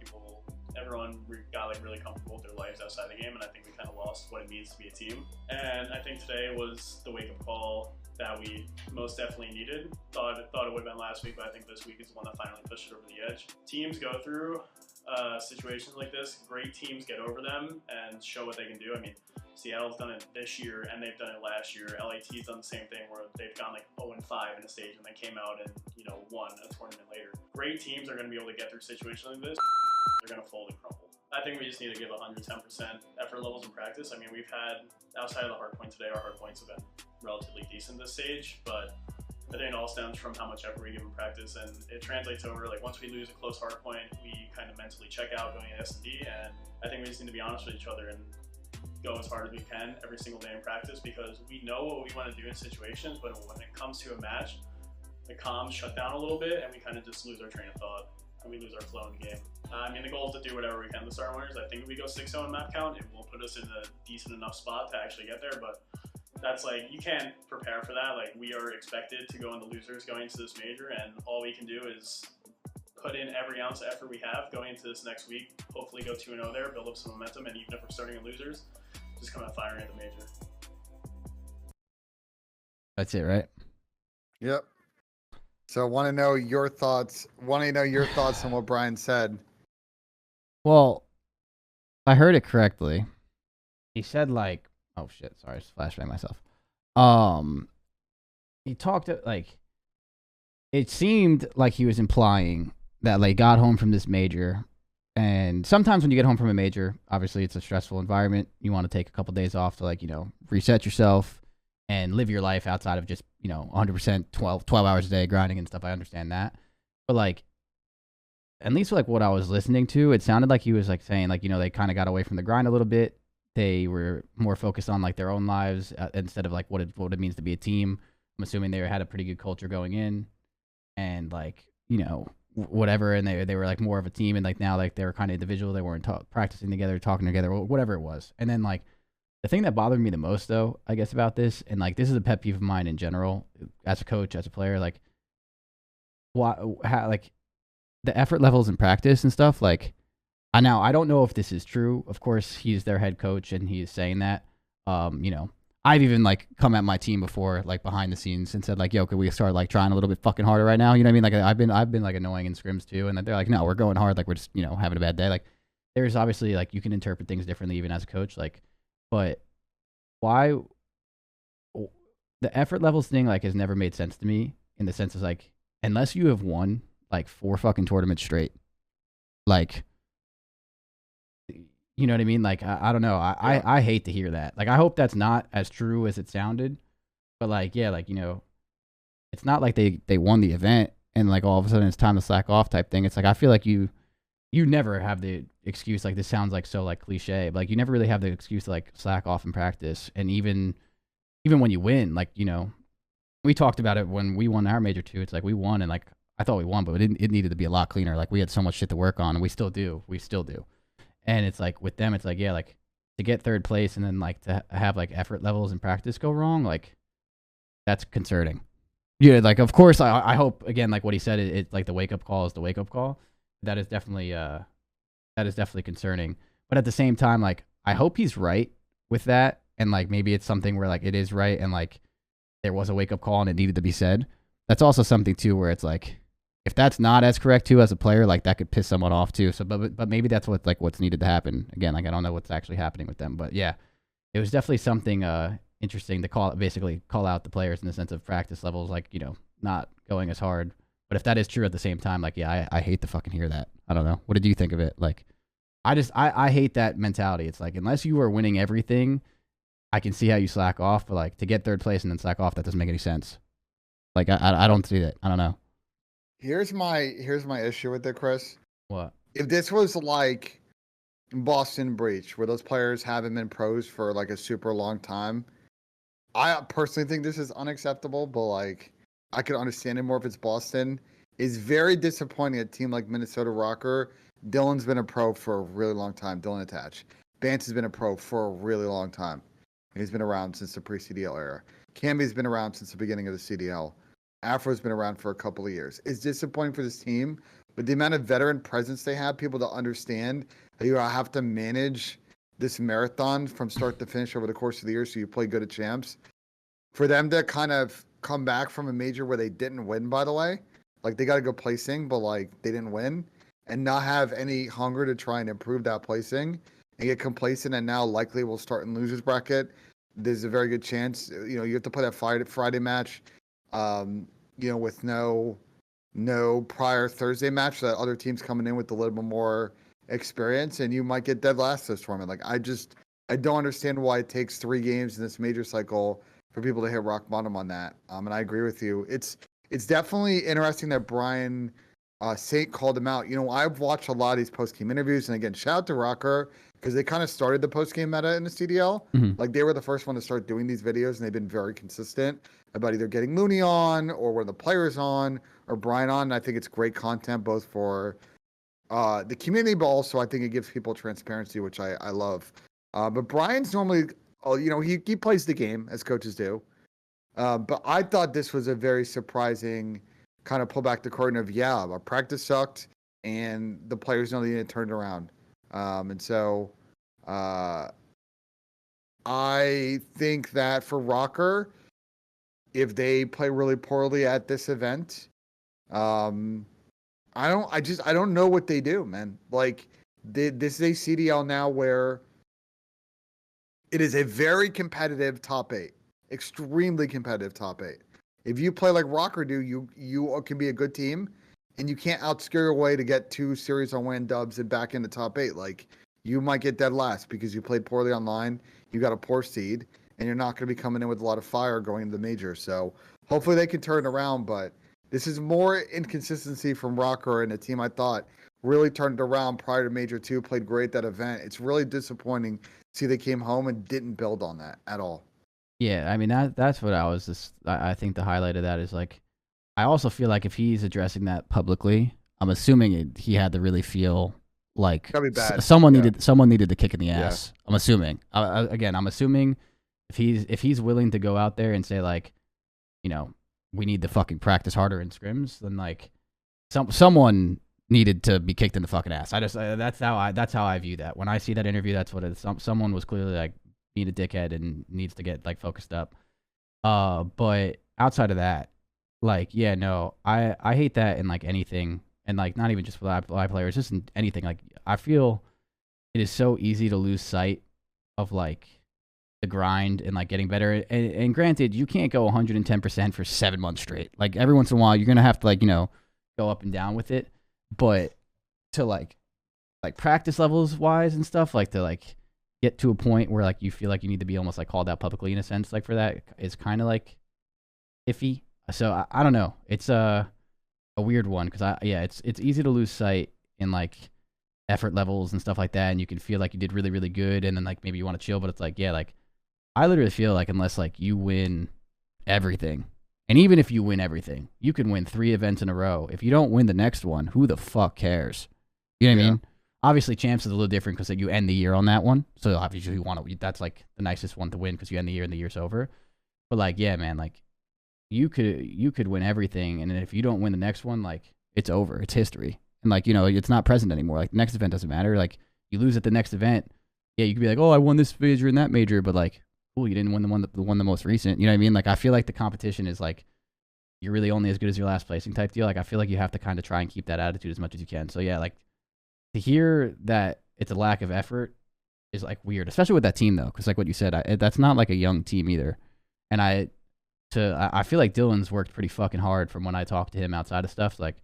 everyone got like really comfortable with their lives outside the game, and I think we kind of lost what it means to be a team. And I think today was the wake-up call that we most definitely needed. Thought it would have been last week, but I think this week is the one that finally pushed it over the edge. Teams go through situations like this. Great teams get over them and show what they can do. I mean, Seattle's done it this year, and they've done it last year. LAT's done the same thing, where they've gone like 0-5 in a stage, and then came out and won a tournament later. Great teams are going to be able to get through situations like this. They're going to fold and crumble. I think we just need to give 110% effort levels in practice. I mean, we've had, outside of the hard point today, our hard points have been relatively decent this stage, but I think it all stems from how much effort we give in practice, and it translates over, like, once we lose a close hard point, we kind of mentally check out going to S&D, and I think we just need to be honest with each other and go as hard as we can every single day in practice, because we know what we want to do in situations, but when it comes to a match, the comms shut down a little bit, and we kind of just lose our train of thought, and we lose our flow in the game. I mean, the goal is to do whatever we can to start winners. I think if we go 6-0 in map count, it will put us in a decent enough spot to actually get there, but that's like, you can't prepare for that. Like, we are expected to go into losers going into this major, and all we can do is put in every ounce of effort we have going into this next week, hopefully go 2-0 there, build up some momentum, and even if we're starting in losers, just come out firing at the major.
That's it, right?
Yep. So want to know your thoughts. Want to know your thoughts on what Brian said.
Well, if I heard it correctly, he said like, oh shit, sorry, I just flashbang myself. He talked like, it seemed like he was implying that like got home from this major, and sometimes when you get home from a major, obviously it's a stressful environment. You want to take a couple days off to like, reset yourself and live your life outside of just, 100% 12 hours a day grinding and stuff. I understand that. But like, at least like what I was listening to, it sounded like he was like saying like, they kind of got away from the grind a little bit. They were more focused on like their own lives instead of like what it means to be a team. I'm assuming they had a pretty good culture going in, and like, whatever. And they were like more of a team, and like now like they were kind of individual. They weren't practicing together, talking together, whatever it was. And then like, the thing that bothered me the most, though, I guess, about this, and like this is a pet peeve of mine in general, as a coach, as a player, like, like the effort levels in practice and stuff. Like, I don't know if this is true. Of course, he's their head coach, and he is saying that. I've even like come at my team before, like behind the scenes, and said like, "Yo, could we start like trying a little bit fucking harder right now?" You know what I mean? Like, I've been like annoying in scrims too, and they're like, "No, we're going hard. Like, we're just having a bad day." Like, there's obviously like you can interpret things differently even as a coach, like. But why the effort levels thing like has never made sense to me, in the sense of like, unless you have won like 4 fucking tournaments straight, like, you know what I mean? Like, I don't know. I hate to hear that. Like, I hope that's not as true as it sounded. But like, yeah, like, it's not like they won the event and like all of a sudden it's time to slack off type thing. It's like, I feel like you never have the excuse, like this sounds like so like cliche, but like you never really have the excuse to like slack off in practice. And even when you win, like, we talked about it when we won our major too. It's like we won, and like I thought we won, but it needed to be a lot cleaner. Like we had so much shit to work on, and we still do. And it's like with them, it's like, yeah, like to get 3rd place and then like to have like effort levels in practice go wrong, like that's concerning. Yeah, like of course I hope, again, like what he said, it's like the wake up call is the wake up call. That is definitely concerning. But at the same time, like I hope he's right with that, and like maybe it's something where like it is right, and like there was a wake up call and it needed to be said. That's also something too where it's like, if that's not as correct too as a player, like that could piss someone off too. So but maybe that's what's needed to happen. Again, like I don't know what's actually happening with them, but yeah, it was definitely something interesting to call out the players in the sense of practice levels, like not going as hard. But if that is true at the same time, like, yeah, I hate to fucking hear that. I don't know. What did you think of it? Like, I hate that mentality. It's like, unless you are winning everything, I can see how you slack off. But like, to get 3rd place and then slack off, that doesn't make any sense. Like, I don't see that. I don't know.
Here's my issue with it, Chris.
What?
If this was like Boston Breach, where those players haven't been pros for like a super long time, I personally think this is unacceptable. But like, I could understand it more if it's Boston. It's very disappointing a team like Minnesota ROKKR. Dylan's been a pro for a really long time. Dylan Attach. Bance has been a pro for a really long time. He's been around since the pre-CDL era. Cammy's been around since the beginning of the CDL. Afro's been around for a couple of years. It's disappointing for this team, but the amount of veteran presence they have, people to understand that you have to manage this marathon from start to finish over the course of the year so you play good at champs. for them to kind of come back from a major where they didn't win, by the way, like they got a good placing, but like they didn't win, and not have any hunger to try and improve that placing and get complacent, and now likely will start in losers bracket. There's a very good chance, you have to play that Friday match, with no prior Thursday match, so that other teams coming in with a little bit more experience, and you might get dead last this tournament. Like I don't understand why it takes 3 games in this major cycle for people to hit rock bottom on that. And I agree with you. It's definitely interesting that Brian Saint called him out. I've watched a lot of these post-game interviews, and again, shout out to ROKKR because they kind of started the post-game meta in the CDL. Like they were the first one to start doing these videos, and they've been very consistent about either getting Looney on or one of the players on or Brian on. And I think it's great content both for the community, but also I think it gives people transparency, which I love. But Brian's normally, he plays the game as coaches do. But I thought this was a very surprising kind of pull back the curtain of, our practice sucked and the players know they need to turn it around. And so I think that for ROKKR, if they play really poorly at this event, I don't know what they do, man. Like this is a CDL now where it is a very competitive top 8, extremely competitive top 8. If you play like ROKKR do, you can be a good team, and you can't outscare your way to get 2 series on win dubs and back in the top 8. Like you might get dead last because you played poorly online, you got a poor seed, and you're not going to be coming in with a lot of fire going into the major. So hopefully they can turn it around, but this is more inconsistency from ROKKR, and a team I thought really turned it around prior to Major 2, played great that event. It's really disappointing to see they came home and didn't build on that at all.
Yeah, I mean that's what I think the highlight of that is like, I also feel like if he's addressing that publicly, I'm assuming he had to really feel like someone needed the kick in the ass. Yeah. I'm assuming. I'm assuming if he's willing to go out there and say like, we need to fucking practice harder in scrims, then like someone needed to be kicked in the fucking ass. That's how I view that. When I see that interview, that's what it is. Someone was clearly like being a dickhead and needs to get like focused up. But outside of that, like, I hate that in like anything, and like not even just for live players, just in anything. Like I feel it is so easy to lose sight of like the grind and like getting better. And granted, you can't go 110% for 7 months straight. Like every once in a while, you're gonna have to like go up and down with it. But to like practice levels wise and stuff, like to like get to a point where like you feel like you need to be almost like called out publicly in a sense, like for that is kind of like iffy. So I don't know. It's a weird one because it's easy to lose sight in like effort levels and stuff like that, and you can feel like you did really really good, and then like maybe you want to chill, but it's like like I literally feel like unless like you win everything, and even if you win everything, you can win 3 events in a row. If you don't win the next one, who the fuck cares? You know what I mean? Obviously, champs is a little different because you end the year on that one. So obviously, that's like the nicest one to win because you end the year and the year's over. But like, man, like you could win everything, and then if you don't win the next one, like it's over. It's history, and like it's not present anymore. Like the next event doesn't matter. Like you lose at the next event, you could be like, oh, I won this major and that major, but like, cool, you didn't win the most recent. You know what I mean? Like I feel like the competition is like you're really only as good as your last placing type deal. Like I feel like you have to kind of try and keep that attitude as much as you can. So like to hear that it's a lack of effort is like weird, especially with that team though, because like what you said, that's not like a young team either. And I feel like Dylan's worked pretty fucking hard from when I talked to him outside of stuff. Like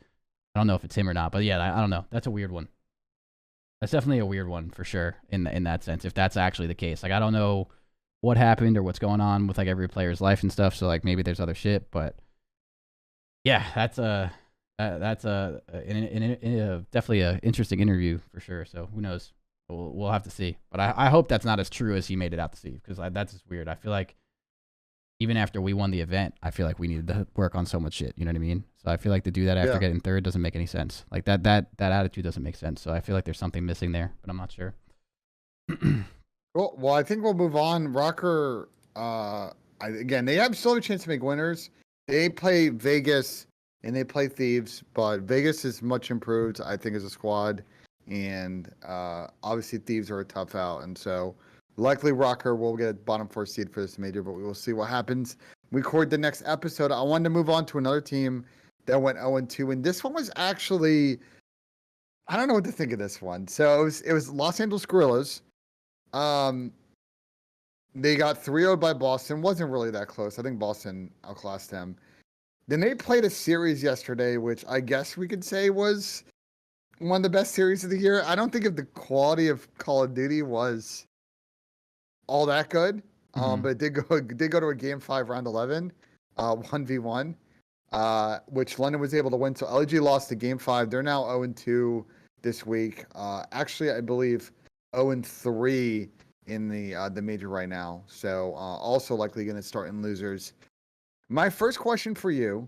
I don't know if it's him or not, but I don't know. That's a weird one. That's definitely a weird one for sure in that sense. If that's actually the case, like I don't know what happened or what's going on with like every player's life and stuff. So like maybe there's other shit, but that's definitely a interesting interview for sure. So who knows? We'll have to see. But I hope that's not as true as he made it out to see, because that's just weird. I feel like even after we won the event, I feel like we needed to work on so much shit. You know what I mean? So I feel like to do that after getting third doesn't make any sense. Like that attitude doesn't make sense. So I feel like there's something missing there, but I'm not sure.
Cool. Well, I think we'll move on. ROKKR, again, they have still a chance to make winners. They play Vegas and they play Thieves, but Vegas is much improved, I think, as a squad. And obviously Thieves are a tough out. And so likely ROKKR will get a bottom 4 seed for this major, but we will see what happens. we record the next episode, I wanted to move on to another team that went 0-2, and this one was actually, I don't know what to think of this one. So it was Los Angeles Guerrillas. They got 3-0 by Boston. Wasn't really that close. I think Boston outclassed them. Then they played a series yesterday, which I guess we could say was one of the best series of the year. I don't think if the quality of Call of Duty was all that good, but it did go to a Game 5 round 11, 1v1, which London was able to win. So LG lost to Game 5. They're now 0-2 this week. Actually, I believe 0-3 in the major right now. So also likely going to start in losers. My first question for you,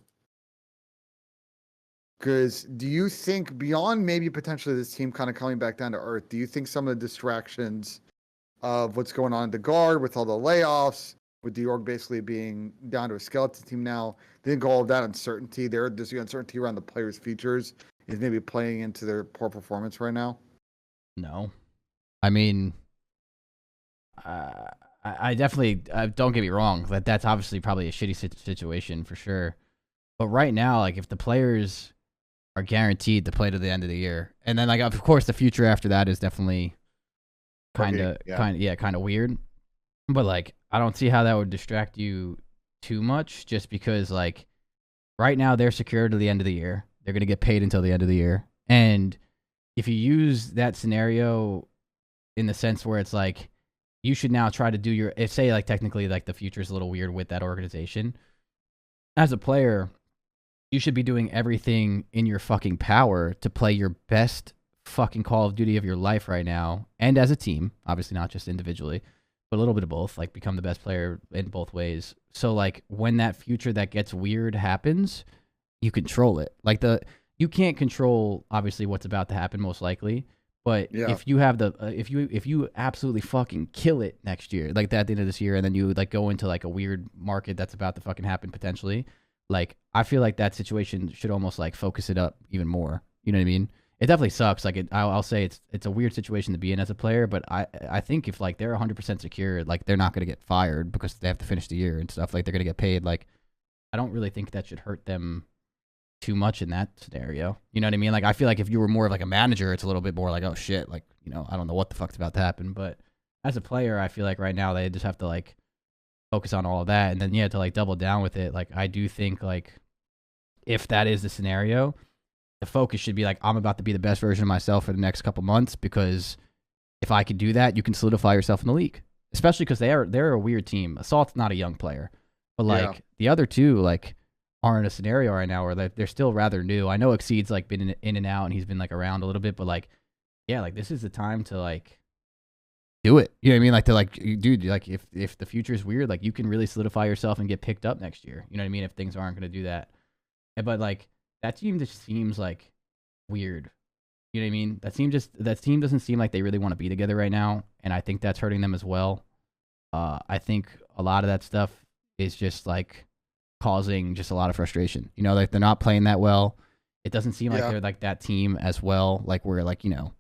because do you think beyond maybe potentially this team kind of coming back down to earth, do you think some of the distractions of what's going on at the guard with all the layoffs, with the org basically being down to a skeleton team now, do you think all of that uncertainty there's the uncertainty around the players' futures is maybe playing into their poor performance right now?
No. I mean, I definitely don't get me wrong. That's obviously probably a shitty situation for sure. But right now, like if the players are guaranteed to play to the end of the year, and then like of course the future after that is definitely kind of weird. But like I don't see how that would distract you too much, just because like right now they're secure to the end of the year. They're gonna get paid until the end of the year, and if you use that scenario in the sense where it's like, you should now try to do your, if say like technically like the future is a little weird with that organization. As a player, you should be doing everything in your fucking power to play your best fucking Call of Duty of your life right now. And as a team, obviously not just individually, but a little bit of both, like become the best player in both ways. So like when that future that gets weird happens, you control it. Like you can't control obviously what's about to happen most likely. But if you have if you absolutely fucking kill it next year, like that at the end of this year, and then you like go into like a weird market that's about to fucking happen potentially, like I feel like that situation should almost like focus it up even more. You know what I mean? It definitely sucks. Like I'll say it's a weird situation to be in as a player, but I think if like they're 100% secure, like they're not gonna get fired because they have to finish the year and stuff. Like they're gonna get paid. Like I don't really think that should hurt them too much in that scenario. You know what I mean? Like I feel like if you were more of like a manager, it's a little bit more like, oh shit, like, you know, I don't know what the fuck's about to happen. But as a player, I feel like right now they just have to like focus on all of that, and then to like double down with it. Like I do think like if that is the scenario, the focus should be like, I'm about to be the best version of myself for the next couple months, because if I could do that, you can solidify yourself in the league. Especially because they're a weird team. Assault's not a young player, but like the other two like are in a scenario right now where they're still rather new. I know Exceed's like been in and out and he's been like around a little bit, but like, yeah, like this is the time to like do it. You know what I mean? Like to like, dude, like if the future is weird, like you can really solidify yourself and get picked up next year. You know what I mean? If things aren't going to do that. But like that team just seems like weird. You know what I mean? That team doesn't seem like they really want to be together right now. And I think that's hurting them as well. I think a lot of that stuff is just like causing just a lot of frustration. You know, like they're not playing that well. It doesn't seem like they're like that team as well. Like we're like, you know,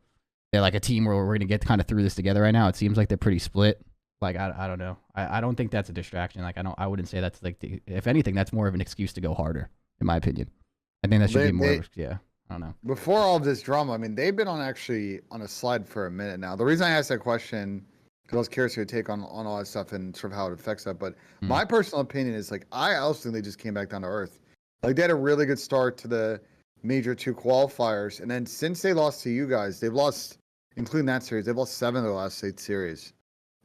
they're like a team where we're going to get kind of through this together right now. It seems like they're pretty split. Like, I don't know. I don't think that's a distraction. Like, I wouldn't say that's like, if anything, that's more of an excuse to go harder, in my opinion. I think that should be more, I don't know.
Before all of this drama, I mean, they've been on a slide for a minute now. The reason I asked that question, because I was curious your take on all that stuff and sort of how it affects that. But my personal opinion is like, I also think they just came back down to earth. Like they had a really good start to the major 2 qualifiers. And then since they lost to you guys, they've lost, including that series, they've lost 7 of their last 8 series.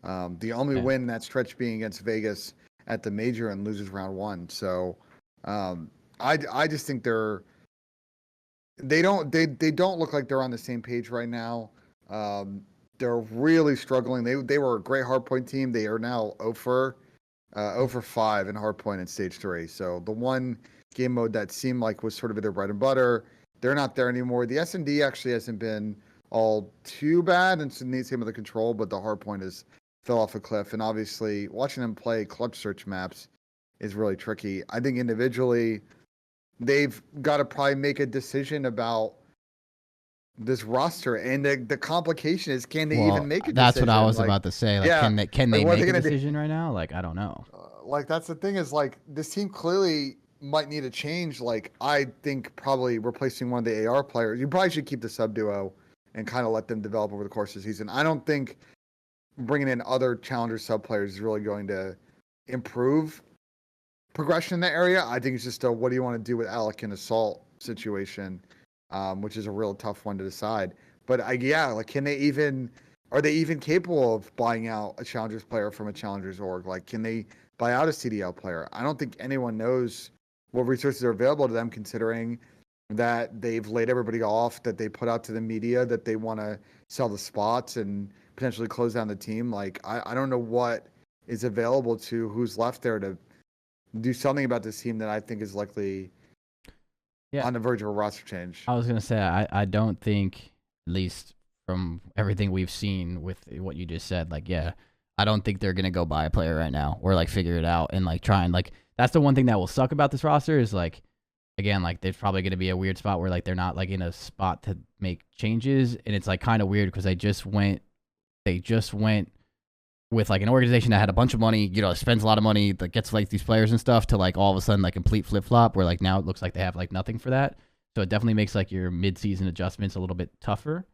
The only win in that stretch being against Vegas at the major and losers round 1. So I just think they don't look like they're on the same page right now. They're really struggling. They were a great hardpoint team. They are now 0 for 5 in hardpoint in stage 3. So the one game mode that seemed like was sort of their bread and butter, they're not there anymore. The S&D actually hasn't been all too bad, and needs some of the control, but the hardpoint is fell off a cliff. And obviously, watching them play clutch search maps is really tricky. I think individually, they've got to probably make a decision about this roster, and the complication is, can they
Well,
even make a
that's
decision?
what I was
Like,
about to say. Like,
yeah,
can
like
they
what are
make
they
a
gonna do?
decision right now? Like, I don't know.
Like that's the thing is like this team clearly might need a change. Like I think probably replacing one of the AR players. You probably should keep the sub duo and kind of let them develop over the course of the season. I don't think bringing in other challenger sub players is really going to improve progression in that area. I think it's just a what do you want to do with Alec and Assault situation, which is a real tough one to decide. But yeah, like can they even are they even capable of buying out a challengers player from a challengers org? Like can they buy out a CDL player? I don't think anyone knows what resources are available to them, considering that they've laid everybody off, that they put out to the media that they want to sell the spots and potentially close down the team. Like I don't know what is available to who's left there to do something about this team that I think is likely on the verge of a roster change.
I was gonna say I don't think, at least from everything we've seen with what you just said, like I don't think they're gonna go buy a player right now or like figure it out and like try and like that's the one thing that will suck about this roster is like again like there's probably gonna be a weird spot where like they're not like in a spot to make changes and it's like kind of weird because they just went with like an organization that had a bunch of money, you know, spends a lot of money that gets like these players and stuff to like all of a sudden like complete flip flop where like now it looks like they have like nothing for that. So it definitely makes like your mid-season adjustments a little bit tougher.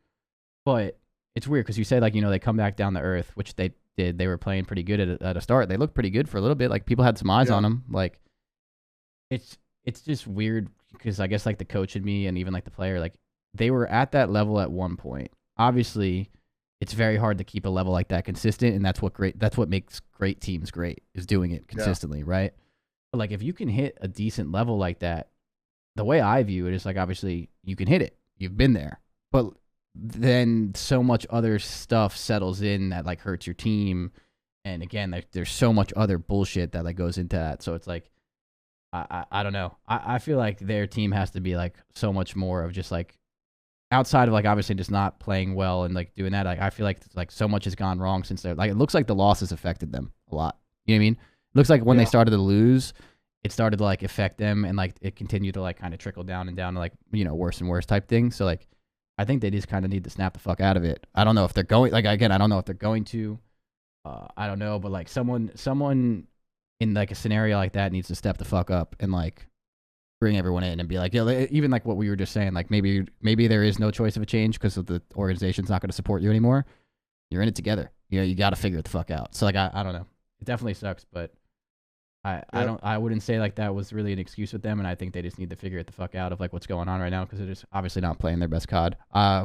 But it's weird because you say like, you know, they come back down to earth, which they did. They were playing pretty good at a start. They looked pretty good for a little bit. Like people had some eyes on them. Like it's just weird because I guess like the coach and me and even like the player, like they were at that level at one point. Obviously, it's very hard to keep a level like that consistent, and that's what makes great teams great is doing it consistently, right? But like if you can hit a decent level like that, the way I view it is like obviously you can hit it. You've been there. But then so much other stuff settles in that like hurts your team. And again, like there's so much other bullshit that like goes into that. So it's like I don't know. I feel like their team has to be like so much more of just like outside of like obviously just not playing well and like doing that. Like I feel like so much has gone wrong since they're like it looks like the losses affected them a lot. You know what I mean? It looks like when they started to lose, it started to like affect them and like it continued to like kind of trickle down and down to like, you know, worse and worse type thing. So like I think they just kind of need to snap the fuck out of it. I don't know if they're going like again, I don't know if they're going to. I don't know, but like someone in like a scenario like that needs to step the fuck up and like bring everyone in and be like, yeah, even like what we were just saying, like maybe there is no choice of a change because of the organization's not going to support you anymore. You're in it together. You know, you got to figure it the fuck out. So like, I don't know. It definitely sucks, but I wouldn't say like that was really an excuse with them. And I think they just need to figure it the fuck out of like what's going on right now because they're just obviously not playing their best COD.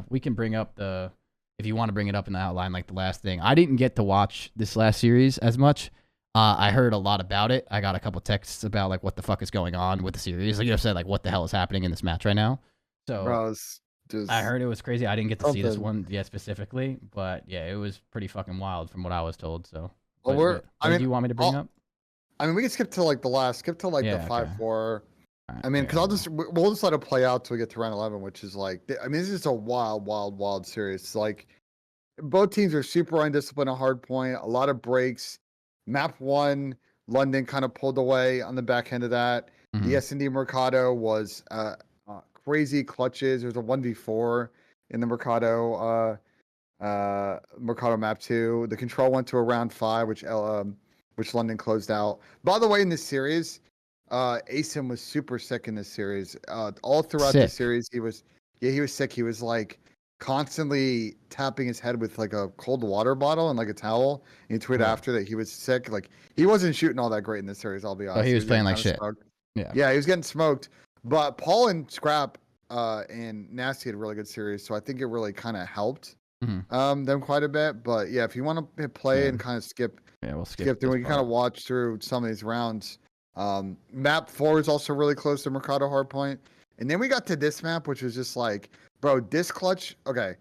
We can bring up if you want to bring it up in the outline, like the last thing. I didn't get to watch this last series as much. I heard a lot about it. I got a couple texts about like what the fuck is going on with the series. Like you said, like what the hell is happening in this match right now. So
Bro,
I heard it was crazy. I didn't get to see this one yet specifically, but yeah, it was pretty fucking wild from what I was told. So
well,
what do you want me to bring up?
I mean, we can skip to like the 5-4. Right, I mean, because we'll just let it play out till we get to round 11, which is like, I mean, this is a wild series. It's like both teams are super undisciplined at hard point, a lot of breaks. Map 1, London kind of pulled away on the back end of that. The S&D Mercado was crazy clutches. There was a 1v4 in the Mercado map 2. The control went to a round 5, which London closed out. By the way, in this series, Asim was super sick in this series. All throughout the series, he was sick. He was like constantly tapping his head with like a cold water bottle and like a towel. And he tweeted after that he was sick. Like he wasn't shooting all that great in this series, I'll be honest.
Oh, he was playing like shit.
Smoked. Yeah, he was getting smoked. But Paul and Scrap and Nasty had a really good series, so I think it really kind of helped them quite a bit. But yeah, if you want to play and kind of skip through, we can kind of watch through some of these rounds. Map 4 is also really close to Mercado Hardpoint. And then we got to this map, which was just like, bro, this clutch. Okay.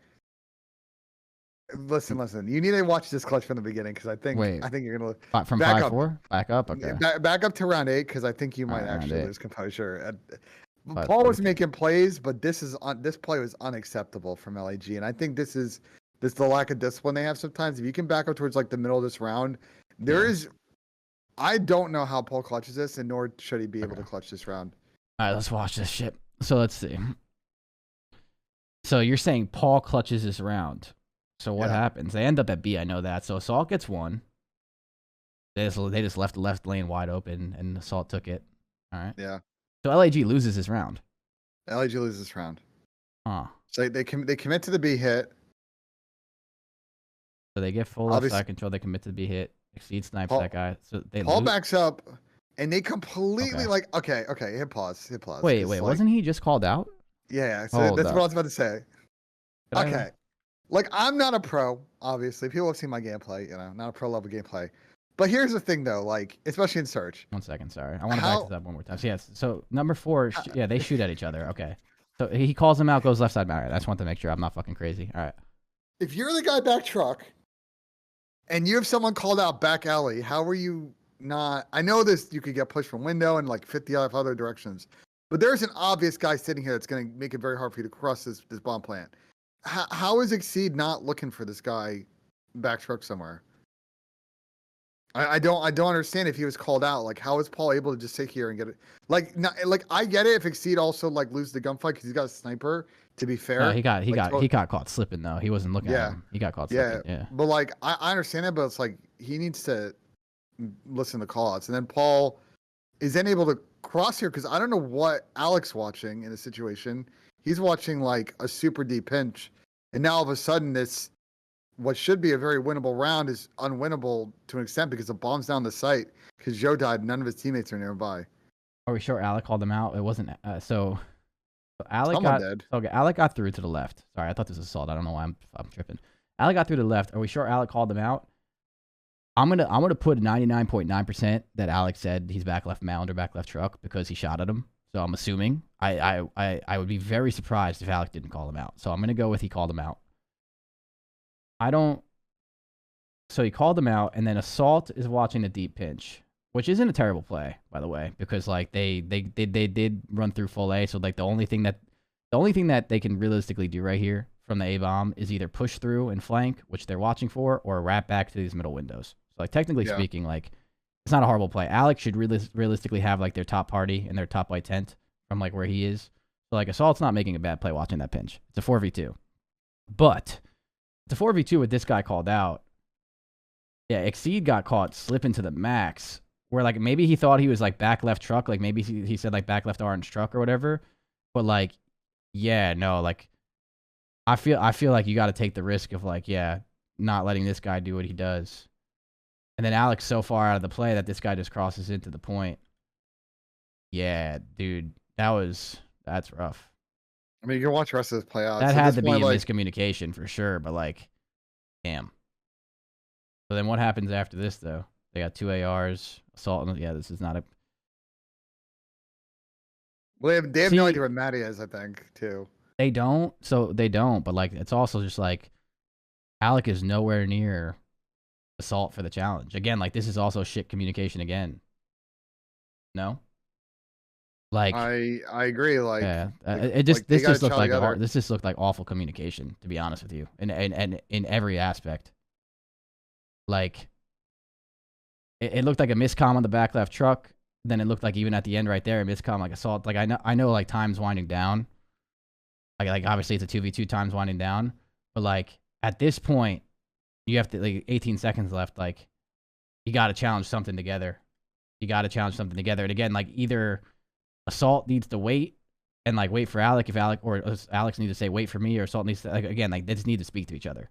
Listen. You need to watch this clutch from the beginning because I think you're gonna
from 5-4 back up. Okay.
Back up to round 8 because I think you might actually lose composure. Paul was making plays, but this play was unacceptable from LAG, and I think this is the lack of discipline they have sometimes. If you can back up towards like the middle of this round, I don't know how Paul clutches this, and nor should he be able to clutch this round.
All right, let's watch this shit. So let's see. So you're saying Paul clutches this round. So what
Yeah.
happens? They end up at B. I know that. So Assault gets one. They just left the left lane wide open, and Assault took it. All right.
Yeah.
So LAG loses this round.
LAG loses this round.
Huh.
So they commit to the B hit.
So they get full left side control. They commit to the B hit. Exceed snipes that guy. So they
Paul backs up, and they completely
Okay.
okay. Hit pause.
Wait. Wasn't he just called out?
Yeah. So that's what I was about to say. Okay. Like, I'm not a pro, obviously. People have seen my gameplay, not a pro level gameplay. But here's the thing, though, like, especially in search.
1 second, sorry. I want to back this up one more time. So, yes. So, number 4, yeah, they shoot at each other. Okay. So, he calls him out, goes left side. All right. I just want to make sure I'm not fucking crazy. All right.
If you're the guy back truck, and you have someone called out back alley, how are you not? I know this, you could get pushed from window and, like, 50 other directions. But there's an obvious guy sitting here that's going to make it very hard for you to cross this bomb plant. How is Exceed not looking for this guy back truck somewhere? I don't understand if he was called out. Like, how is Paul able to just sit here and get it? Like, I get it if Exceed also like loses the gunfight because he's got a sniper. To be fair,
no, he got caught slipping though. He wasn't looking at him. He got caught slipping. Yeah.
But like, I understand it, but it's like he needs to listen to call outs, and then Paul is then able to cross here because I don't know what Alex watching in the situation. He's watching like a super deep pinch, and now all of a sudden this, what should be a very winnable round, is unwinnable to an extent because the bomb's down the site because Joe died. None of his teammates are nearby.
Are we sure Alec called him out? It wasn't. So Alec
Someone
got
did.
Okay. Alec got through to the left. Sorry, I thought this was Assault. I don't know why I'm tripping. Alec got through to the left. Are we sure Alec called him out? I'm gonna put 99.9% that Alex said he's back left mound or back left truck because he shot at him. So I'm assuming. I would be very surprised if Alex didn't call him out. So I'm gonna go with he called him out. So he called him out, and then Assault is watching the deep pinch, which isn't a terrible play, by the way, because like they did run through full A. So like the only thing that they can realistically do right here from the A bomb is either push through and flank, which they're watching for, or wrap back to these middle windows. So like technically speaking, like it's not a horrible play. Alex should realistically have like their top party and their top white tent from like where he is. So like Assault's not making a bad play watching that pinch. It's a 4v2, but it's a 4v2 with this guy called out. Yeah, Exceed got caught slipping to the max, where like maybe he thought he was like back left truck, like maybe he said like back left orange truck or whatever, but like, yeah, no, like I feel like you got to take the risk of like, yeah, not letting this guy do what he does. And then Alex so far out of the play that this guy just crosses into the point. Yeah, dude, that's rough.
I mean, you can watch the rest of this play out.
That had to be a miscommunication for sure, but like, damn. So then what happens after this, though? They got 2 ARs, Assault. Yeah, this is not a...
Well, they have no idea what Matty is, I think, too.
They don't, but like, it's also just like, Alec is nowhere near Assault for the challenge. Again, like, this is also shit communication again. No? Like... I agree, like... Yeah, this just looked like awful communication, to be honest with you, and in every aspect. Like, it looked like a miscomm on the back left truck. Then it looked like even at the end right there, a miscomm like Assault. Like I know like time's winding down. Like obviously it's a 2v2, time's winding down. But like at this point, you have to like 18 seconds left. Like you got to challenge something together. And again, like either Assault needs to wait and like wait for Alec or Alex needs to say wait for me, or Assault needs to again like they just need to speak to each other.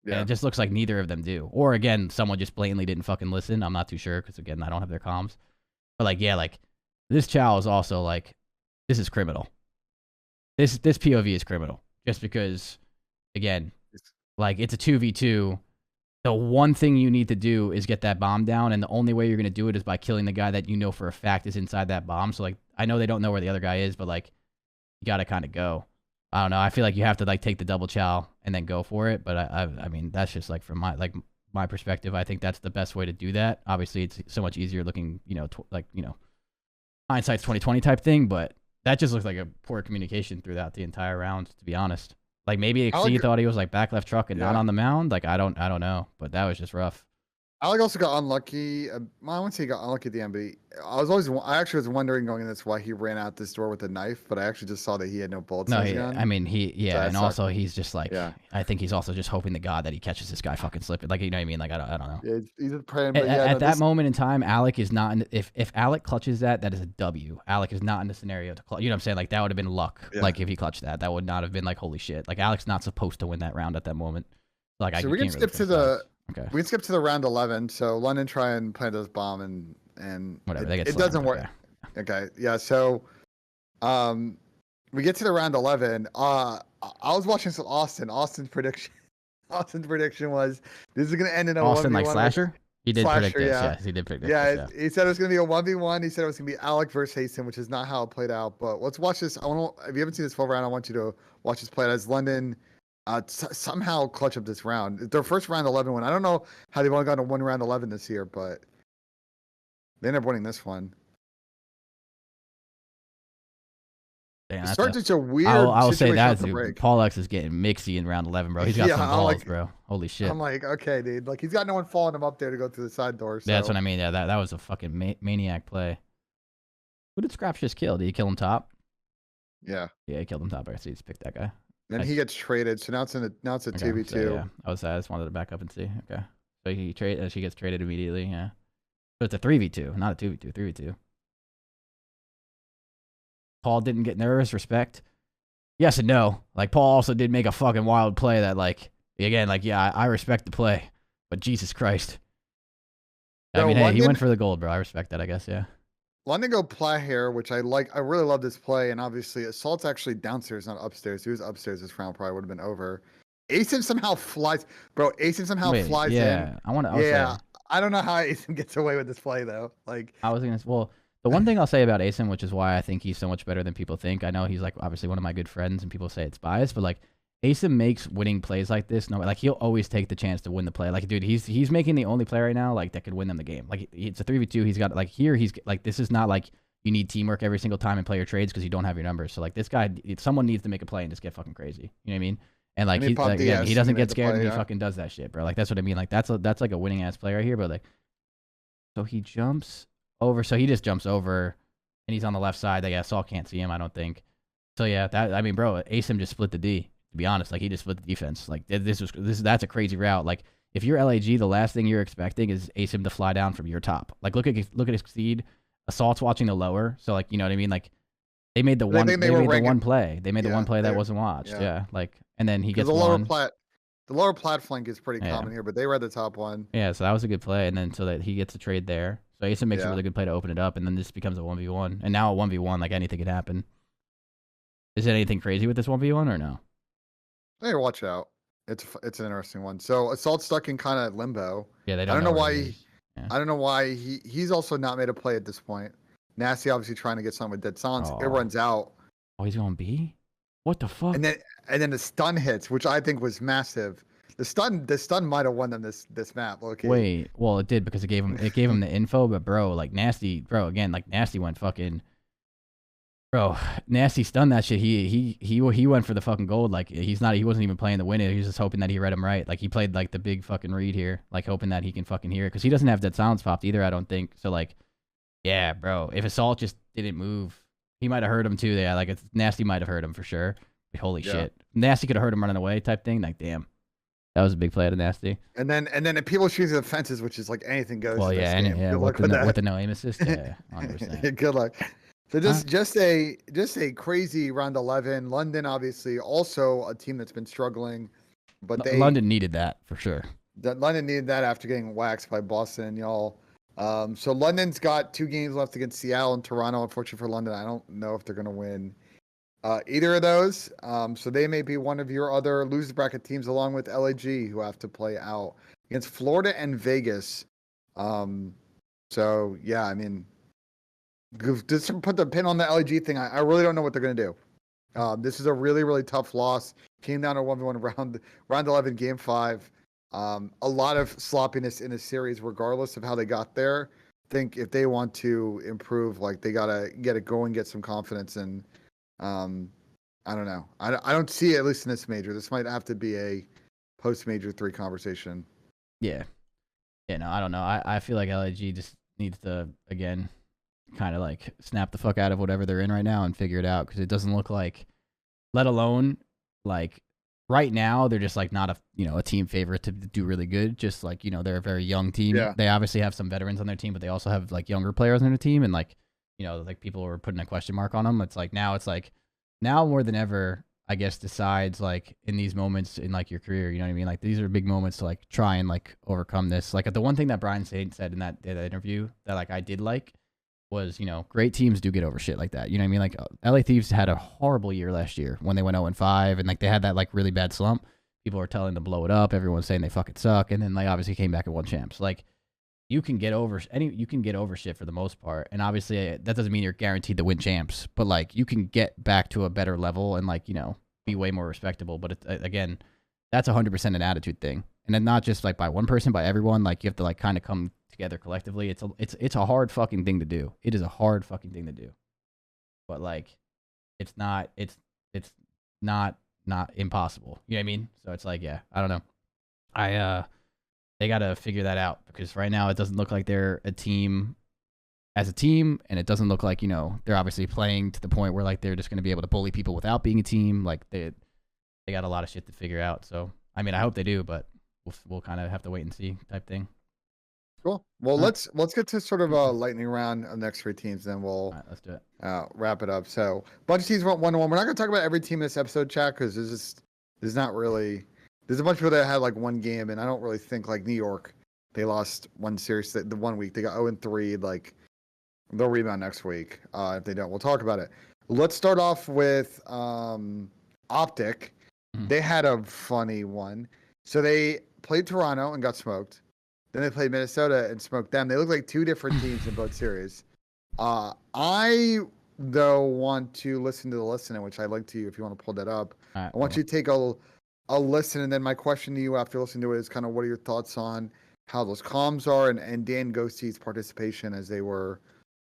Yeah. And it just looks like neither of them do. Or again, someone just blatantly didn't fucking listen. I'm not too sure because again, I don't have their comms. But like, yeah, like this chow is also like, this is criminal. This POV is criminal. Just because, again, like it's a 2v2. The one thing you need to do is get that bomb down, and the only way you're gonna do it is by killing the guy that you know for a fact is inside that bomb. So like, I know they don't know where the other guy is, but like, you gotta kind of go. I don't know. I feel like you have to like take the double chow and then go for it. But I mean, that's just like from my perspective. I think that's the best way to do that. Obviously, it's so much easier looking, hindsight's 20/20 type thing. But that just looks like a poor communication throughout the entire round. To be honest, like maybe Exceed thought he was like back left truck and not on the mound. Like I don't know. But that was just rough.
Alec also got unlucky. I wouldn't say he got unlucky at the end, but I actually was wondering going in this why he ran out this door with a knife, but I actually just saw that he had no bullets
No,
in his gun.
I mean,
So
and also he's just like,
Yeah.
I think he's also just hoping to God that he catches this guy fucking slipping. Like, you know what I mean? Like, I don't know.
Yeah, he's just praying. But
At
no,
that moment in time, Alec is not in. If Alec clutches that, that is a W. Alec is not in the scenario to clutch. You know what I'm saying? Like, that would have been luck.
Yeah.
Like, if he clutched that, that would not have been like, holy shit. Like, Alec's not supposed to win that round at that moment. Like,
so we can skip to the.
Okay.
We can skip to the round 11. So London try and plant this bomb and
Whatever. They get
it doesn't work. Okay. Yeah. So, we get to the round 11. I was watching some Austin. Austin's prediction. Austin's prediction was this is gonna end in a
Austin
1v1
like Slasher. He did predict this.
yeah.
Yes, he did predict
Yeah,
this.
he said it was gonna be a 1v1. He said it was gonna be Alec versus Hasten, which is not how it played out. But let's watch this. If you haven't seen this full round, I want you to watch this play out as London somehow clutch up this round. It's their first round 11 win. I don't know how they've only gotten a one round 11 this year, but they ended up winning this one.
Damn,
It starts such a weird.
I'll say that
dude,
Paul X is getting mixy in round 11, bro. He's got some balls, bro. Holy shit.
I'm like, okay, dude. Like he's got no one following him up there to go through the side door. So.
Yeah, that's what I mean. Yeah, that was a fucking maniac play. Who did Scraps just kill? Did he kill him top?
Yeah.
Yeah, he killed him top. I see. He's picked that guy.
Then he gets traded. So now it's a 2v2.
So, yeah, I just wanted to back up and see. Okay, so she gets traded immediately. Yeah, so it's a 3v2, not a 2v2. 3v2. Paul didn't get nervous. Respect. Yes and no. Like Paul also did make a fucking wild play that like again like yeah I respect the play, but Jesus Christ. I mean, hey, he went for the gold, bro. I respect that. I guess yeah.
London go play here, which I like. I really love this play, and obviously Assault's actually downstairs, not upstairs. If he was upstairs, this round probably would have been over. Asim somehow flies, bro. Asim somehow flies in.
I want to.
Yeah, I don't know how Asim gets away with this play though. Like
I was gonna. Well, the one thing I'll say about Asim, which is why I think he's so much better than people think. I know he's like obviously one of my good friends, and people say it's biased, but like Asim makes winning plays like this. No, like he'll always take the chance to win the play. Like, dude, he's making the only play right now like that could win them the game. Like it's a 3v2. He's got like here. He's like this is not like you need teamwork every single time in player trades because you don't have your numbers. So like this guy, someone needs to make a play and just get fucking crazy. You know what I mean? And like he doesn't get scared and he fucking does that shit, bro. Like that's what I mean. Like that's like a winning ass play right here. But like, so he jumps over. So he just jumps over, and he's on the left side. Like, yeah, Saul can't see him. I don't think. So yeah, that I mean, bro, Asim just split the D. To be honest, like he just split the defense. Like that's a crazy route. Like if you're LAG, the last thing you're expecting is Asim to fly down from your top. Like look at his seed. Assault's watching the lower, so like you know what I mean. Like they made the one. They made the one play. They made the one play that wasn't watched. Yeah. Like and then he gets
the
one.
The lower plat flank is pretty common here, but they read the top one.
Yeah, so that was a good play, and then so that he gets a trade there. So Asim makes a really good play to open it up, and then this becomes a 1v1. And now a 1v1, like anything could happen. Is it anything crazy with this 1v1 or no?
Hey, watch out. It's an interesting one. So Assault's stuck in kind of limbo.
Yeah, they
don't. I don't know why. I don't know why he's also not made a play at this point. Nasty obviously trying to get something with Dead Silence. It runs out.
Oh, he's going B? What the fuck?
And then the stun hits, which I think was massive. The stun might have won them this map. Okay.
Wait, well it did because it gave him the info, but bro, like Nasty, bro, again, like Nasty went fucking. Bro, Nasty stunned that shit. He went for the fucking gold. Like he wasn't even playing the win. He was just hoping that he read him right. Like he played like the big fucking read here, like hoping that he can fucking hear it because he doesn't have that silence popped either. I don't think so. Like, yeah, bro. If Assault just didn't move, he might have heard him too. Yeah, like Nasty might have heard him for sure. Holy shit, Nasty could have heard him running away type thing. Like, damn, that was a big play out of Nasty. And then
people shooting the fences, which is like anything goes.
Well, yeah, with the no aim assist. Yeah, 100%.
Good luck. So just a crazy round 11. London obviously also a team that's been struggling, but
London needed that for sure.
London needed that after getting waxed by Boston, y'all. So London's got 2 games left against Seattle and Toronto. Unfortunately for London, I don't know if they're gonna win either of those. So they may be one of your other loser bracket teams along with LAG who have to play out against Florida and Vegas. So yeah, I mean. Just put the pin on the LG thing. I really don't know what they're going to do. This is a really, really tough loss. Came down to 1v1 round 11, game 5. A lot of sloppiness in the series, regardless of how they got there. I think if they want to improve, like they got to get it going, get some confidence. And I don't know. I don't see it, at least in this major. This might have to be a post-major 3 conversation.
Yeah. Yeah, no, I don't know. I feel like LAG just needs to again kind of like snap the fuck out of whatever they're in right now and figure it out because it doesn't look like, let alone like right now they're just like not a team favorite to do really good. Just like they're a very young team.
Yeah.
They obviously have some veterans on their team, but they also have like younger players on their team, and like like people were putting a question mark on them. It's like now more than ever, I guess, decides like in these moments in like your career, you know what I mean? Like these are big moments to like try and like overcome this. Like the one thing that Brian said in that interview that like I did like was, great teams do get over shit like that. You know what I mean? Like LA Thieves had a horrible year last year when they went 0-5 and like they had that like really bad slump. People were telling them to blow it up. Everyone's saying they fucking suck. And then like obviously came back and won champs. Like you can get over shit for the most part. And obviously that doesn't mean you're guaranteed to win champs, but like you can get back to a better level and like, be way more respectable. But again, that's 100% an attitude thing. And then not just like by one person, by everyone. Like you have to like kind of come together collectively. It's a hard fucking thing to do. It is a hard fucking thing to do. But like it's not impossible. You know what I mean? So it's like, yeah, I don't know. They got to figure that out because right now it doesn't look like they're a team as a team, and it doesn't look like, they're obviously playing to the point where like they're just going to be able to bully people without being a team. Like they got a lot of shit to figure out. So, I mean, I hope they do, but we'll kind of have to wait and see type thing.
Cool. Well, let's get to sort of a lightning round of the next 3 teams, then we'll
Let's do it.
wrap it up. So, bunch of teams went 1-1. We're not going to talk about every team in this episode, chat, because there's not really. There's a bunch of people that had like one game, and I don't really think like New York. They lost one series the 1 week. They got 0-3. Like they'll rebound next week. If they don't, we'll talk about it. Let's start off with OpTic.
Mm-hmm.
They had a funny one. So they played Toronto and got smoked. Then they played Minnesota and smoked them. They look like 2 different teams in both series. I though want to listen to the listening, which I'd like to if you want to pull that up.
Right,
I want you to take a listen, and then my question to you after listening to it is kind of what are your thoughts on how those comms are and Dan Ghosty's participation as they were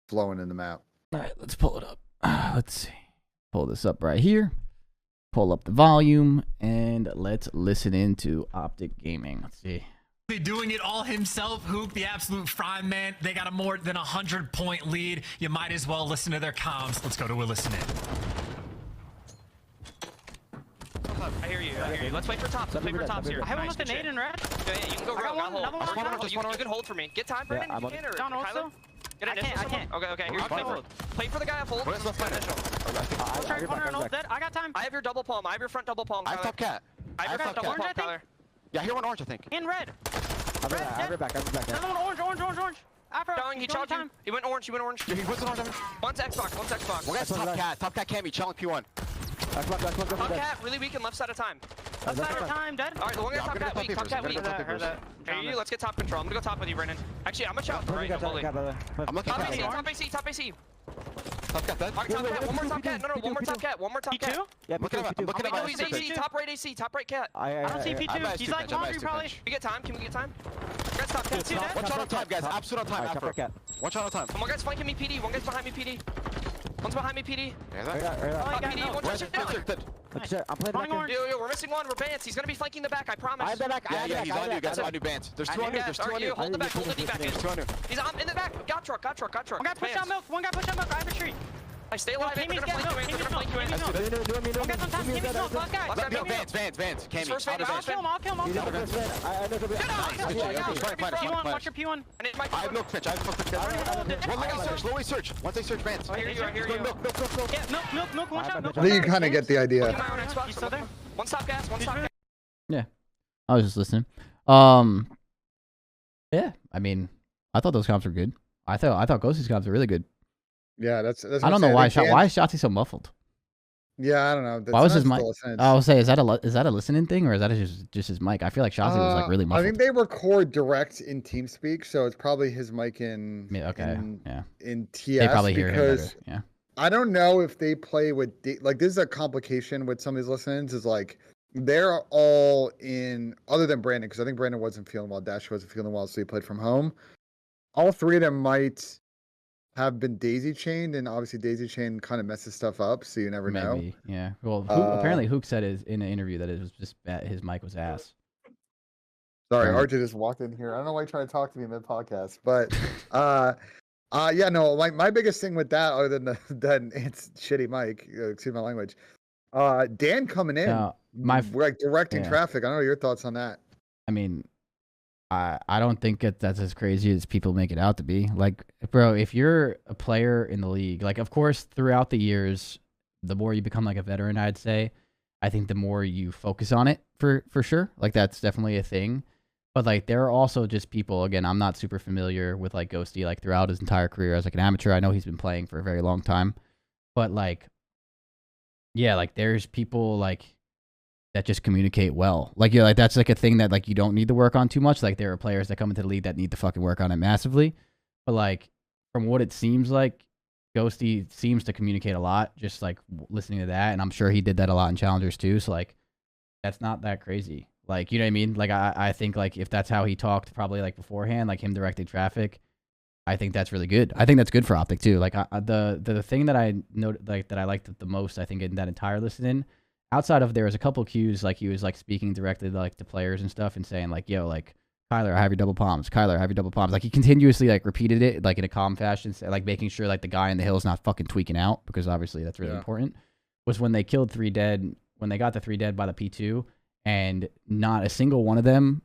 flowing in the map.
All right, let's pull it up. Let's see. Pull this up right here. Pull up the volume, and let's listen into OpTic Gaming. Let's see.
Doing it all himself, Hook, the absolute fry man. They got a more than 100-point lead. You might as well listen to their comms. Let's go to a listen in.
I hear you. Let's wait for tops. Let's wait for tops here.
I have one with an 8 in red.
Yeah, you can go
I got
rogue.
one, another one.
You can hold for me. Get time, Brendan. You can, or
Down
Tyler.
also.
Get
I can't.
Okay. Here's play hold. Play for the guy off hold.
Where's the final?
Try corner and ult dead. I got time.
I have your double palm. I have your front double palm.
I have top cat.
I have your front double
orange,
palm,
I think.
Tyler.
Yeah, here one orange, I think.
In red.
I'll be back.
Another one orange. Afro.
He charged you. He went orange.
Yeah, he puts it orange.
One's Xbox.
One guy's top cat. Top cat can't be challenge P1.
Top cat, really weak and left side of time.
Left side of time, dead.
Alright, the one guy's
I'm
top
gonna
cat
go
weak.
top
Top cat
papers.
weak.
Heard that.
Here you, let's get top control. I'm gonna go top with you, Brennan. Actually, I'm gonna shout the right. I'm
looking
Top
at
AC,
that.
top AC.
Top cat dead.
Alright, top cat. One more top cat. No, one more top cat.
P2?
Yeah, I'm looking at
No, he's AC. Top right AC. Top right cat.
I don't see P2. He's like laundry probably.
We get time. Can we get time? Guys, top cat.
P2 dead.
One shot on time, guys. Absolute on time. Afro. One shot on time.
One guy's flanking me, PD. One guy's behind me, PD. One's behind me, PD.
Yeah, that.
PD, one
Where's
touch
it?
it down.
I'm
Spawning orange.
Yo, we're missing one. We're Vance. He's gonna be flanking the back. I promise.
Yeah, he's on you guys. On you bands. There's 2 on you. There's 2 on you.
Hold the back. Hold the D back in.
There's 2 on you.
He's in the back. Got truck.
One guy push out milk. I have a tree.
I stay alive. They're gonna flank you in. They're gonna flank you in.
One guy's on top. Give me smoke. Last guy.
Last guy.
Vans. Cammy.
First Vans.
I'll kill him. P1. Watch your P1.
I need my
I have milk pitch. Slowly search. Once they search Vans.
I hear you.
Milk.
Yeah, milk. One shot. Milk.
I think you kind of get the idea.
He's still there.
One stop gas. One stop gas.
Yeah, I was just listening. Yeah, I mean, I thought those comps were good. I thought Ghosty's comps were really good.
Yeah, that's
I don't know why is Shotzi so muffled.
Yeah, I don't know.
Why was his mic? I will say, is that a listening thing or is that just his mic? I feel like Shotzi was like really muffled.
I think they record direct in TeamSpeak, so it's probably his mic in in TS.
They probably hear him better. Yeah.
I don't know if they play with like this is a complication with some of these listenings is like they're all in other than Brandon because I think Brandon wasn't feeling well, Dash wasn't feeling well, so he played from home. All 3 of them might have been daisy chained, and obviously daisy chain kind of messes stuff up, so you never know.
Yeah. Well, apparently Hook said in an interview that it was just his mic was ass.
Sorry,
Right.
RJ just walked in here. I don't know why you trying to talk to me mid podcast, but yeah, no, my biggest thing with that, other than than it's shitty Mike, excuse my language. Dan coming in,
No,
we're like directing
yeah.
traffic. I don't know your thoughts on that.
I mean, I don't think that's as crazy as people make it out to be. Like, bro, if you're a player in the league, like, of course, throughout the years, the more you become like a veteran, I'd say, I think the more you focus on it for sure. Like, that's definitely a thing. But like, there are also just people. Again, I'm not super familiar with like Ghosty like throughout his entire career as like an amateur. I know he's been playing for a very long time, but like, yeah, like there's people like that just communicate well. Like, like that's like a thing that like you don't need to work on too much. Like, there are players that come into the league that need to fucking work on it massively. But like, from what it seems like, Ghosty seems to communicate a lot, just like listening to that. And I'm sure he did that a lot in challengers too. So like, that's not that crazy. Like, you know what I mean? Like, I think like if that's how he talked probably like beforehand, like him directing traffic, I think that's really good. I think that's good for OpTic too. Like, the thing that I noted, like that I liked the most, I think, in that entire listen, outside of there was a couple cues, like he was like speaking directly like to players and stuff and saying like, yo, like, Kyler, I have your double palms. Kyler, I have your double palms. Like, he continuously like repeated it like in a calm fashion, like making sure like the guy in the hill is not fucking tweaking out, because obviously that's really important. Was when they killed 3 dead, when they got the 3 dead by the P2, and not a single one of them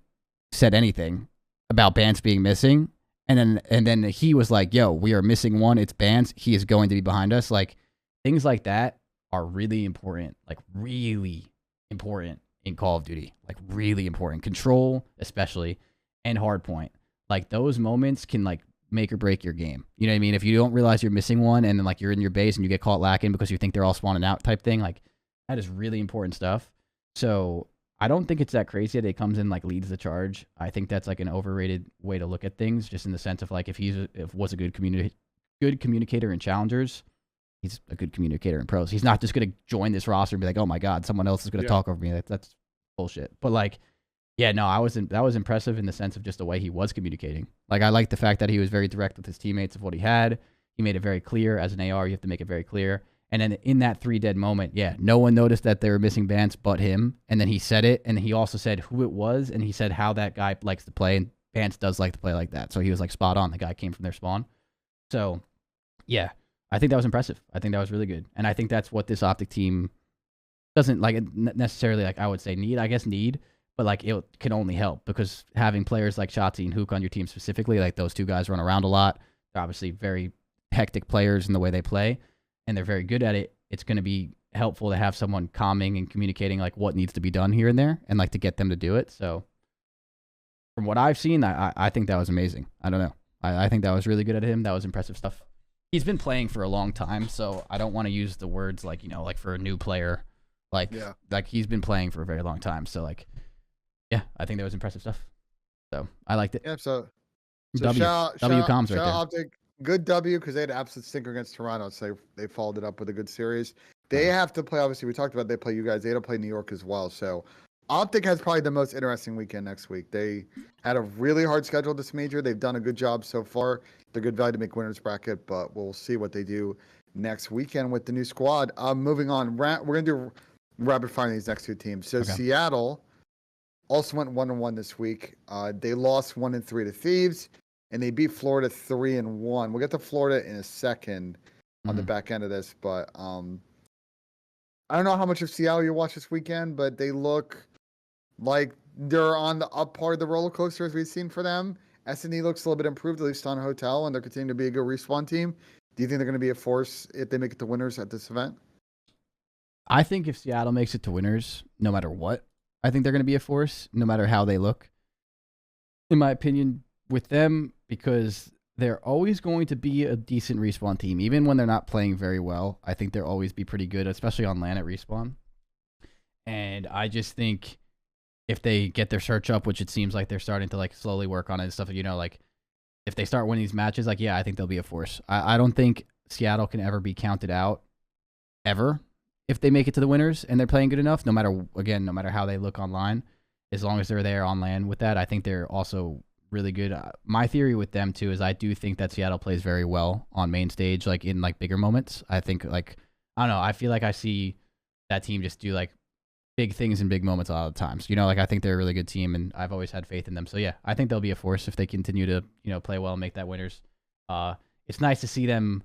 said anything about Bance being missing. And then he was like, yo, we are missing one. It's Bance. He is going to be behind us. Like, things like that are really important. Like, really important in Call of Duty. Like, really important. Control, especially, and hardpoint. Like, those moments can, like, make or break your game. You know what I mean? If you don't realize you're missing one, and then, like, you're in your base and you get caught lacking because you think they're all spawning out type thing, like, that is really important stuff. So I don't think it's that crazy that it comes in like leads the charge. I think that's like an overrated way to look at things, just in the sense of like if was a good communicator in challengers, he's a good communicator in pros. He's not just gonna join this roster and be like, oh my god, someone else is gonna talk over me. That's bullshit. But like, yeah, no, that was impressive in the sense of just the way he was communicating. Like, I like the fact that he was very direct with his teammates of what he had. He made it very clear. As an AR, you have to make it very clear. And then in that 3 dead moment, yeah, no one noticed that they were missing Bance but him. And then he said it, and he also said who it was, and he said how that guy likes to play, and Bance does like to play like that. So he was like spot on. The guy came from their spawn. So, yeah, I think that was impressive. I think that was really good. And I think that's what this OpTic team doesn't like necessarily, like I would say need, but like it can only help, because having players like Shotzi and Hook on your team specifically, like those two guys run around a lot. They're obviously very hectic players in the way they play, and they're very good at it. It's going to be helpful to have someone calming and communicating like what needs to be done here and there, and like to get them to do it. So from what I've seen, I think that was amazing. I don't know. I think that was really good at him. That was impressive stuff. He's been playing for a long time, so I don't want to use the words like, you know, like for a new player, like he's been playing for a very long time. So like, yeah, I think that was impressive stuff. So I liked it.
Yeah, so
W comms right there.
OpTic, good W, because they had an absolute stinker against Toronto, so they followed it up with a good series. They have to play, obviously, we talked about they play you guys. They had to play New York as well. So OpTic has probably the most interesting weekend next week. They had a really hard schedule this major. They've done a good job so far. They're good value to make winners bracket, but we'll see what they do next weekend with the new squad. Moving on, we're going to do rapid fire these next 2 teams. So Seattle also went 1-1 this week. They lost 1-3 to Thieves, and they beat Florida 3-1. We'll get to Florida in a second on the back end of this, but I don't know how much of Seattle you watch this weekend, but they look like they're on the up part of the roller coaster as we've seen for them. S&E looks a little bit improved, at least on Hotel, and they're continuing to be a good respawn team. Do you think they're going to be a force if they make it to winners at this event?
I think if Seattle makes it to winners, no matter what, I think they're going to be a force, no matter how they look. In my opinion, with them, because they're always going to be a decent respawn team. Even when they're not playing very well, I think they'll always be pretty good, especially on LAN at respawn. And I just think if they get their search up, which it seems like they're starting to like slowly work on it and stuff, you know, like if they start winning these matches, like, yeah, I think they'll be a force. I don't think Seattle can ever be counted out, ever, if they make it to the winners and they're playing good enough, no matter how they look online, as long as they're there on LAN with that. I think they're also really good. My theory with them too is I do think that Seattle plays very well on main stage, like in like bigger moments. I think like, I don't know, I feel like I see that team just do like big things in big moments a lot of the times. You know, like I think they're a really good team, and I've always had faith in them. So yeah, I think they'll be a force if they continue to play well and make that winners. It's nice to see them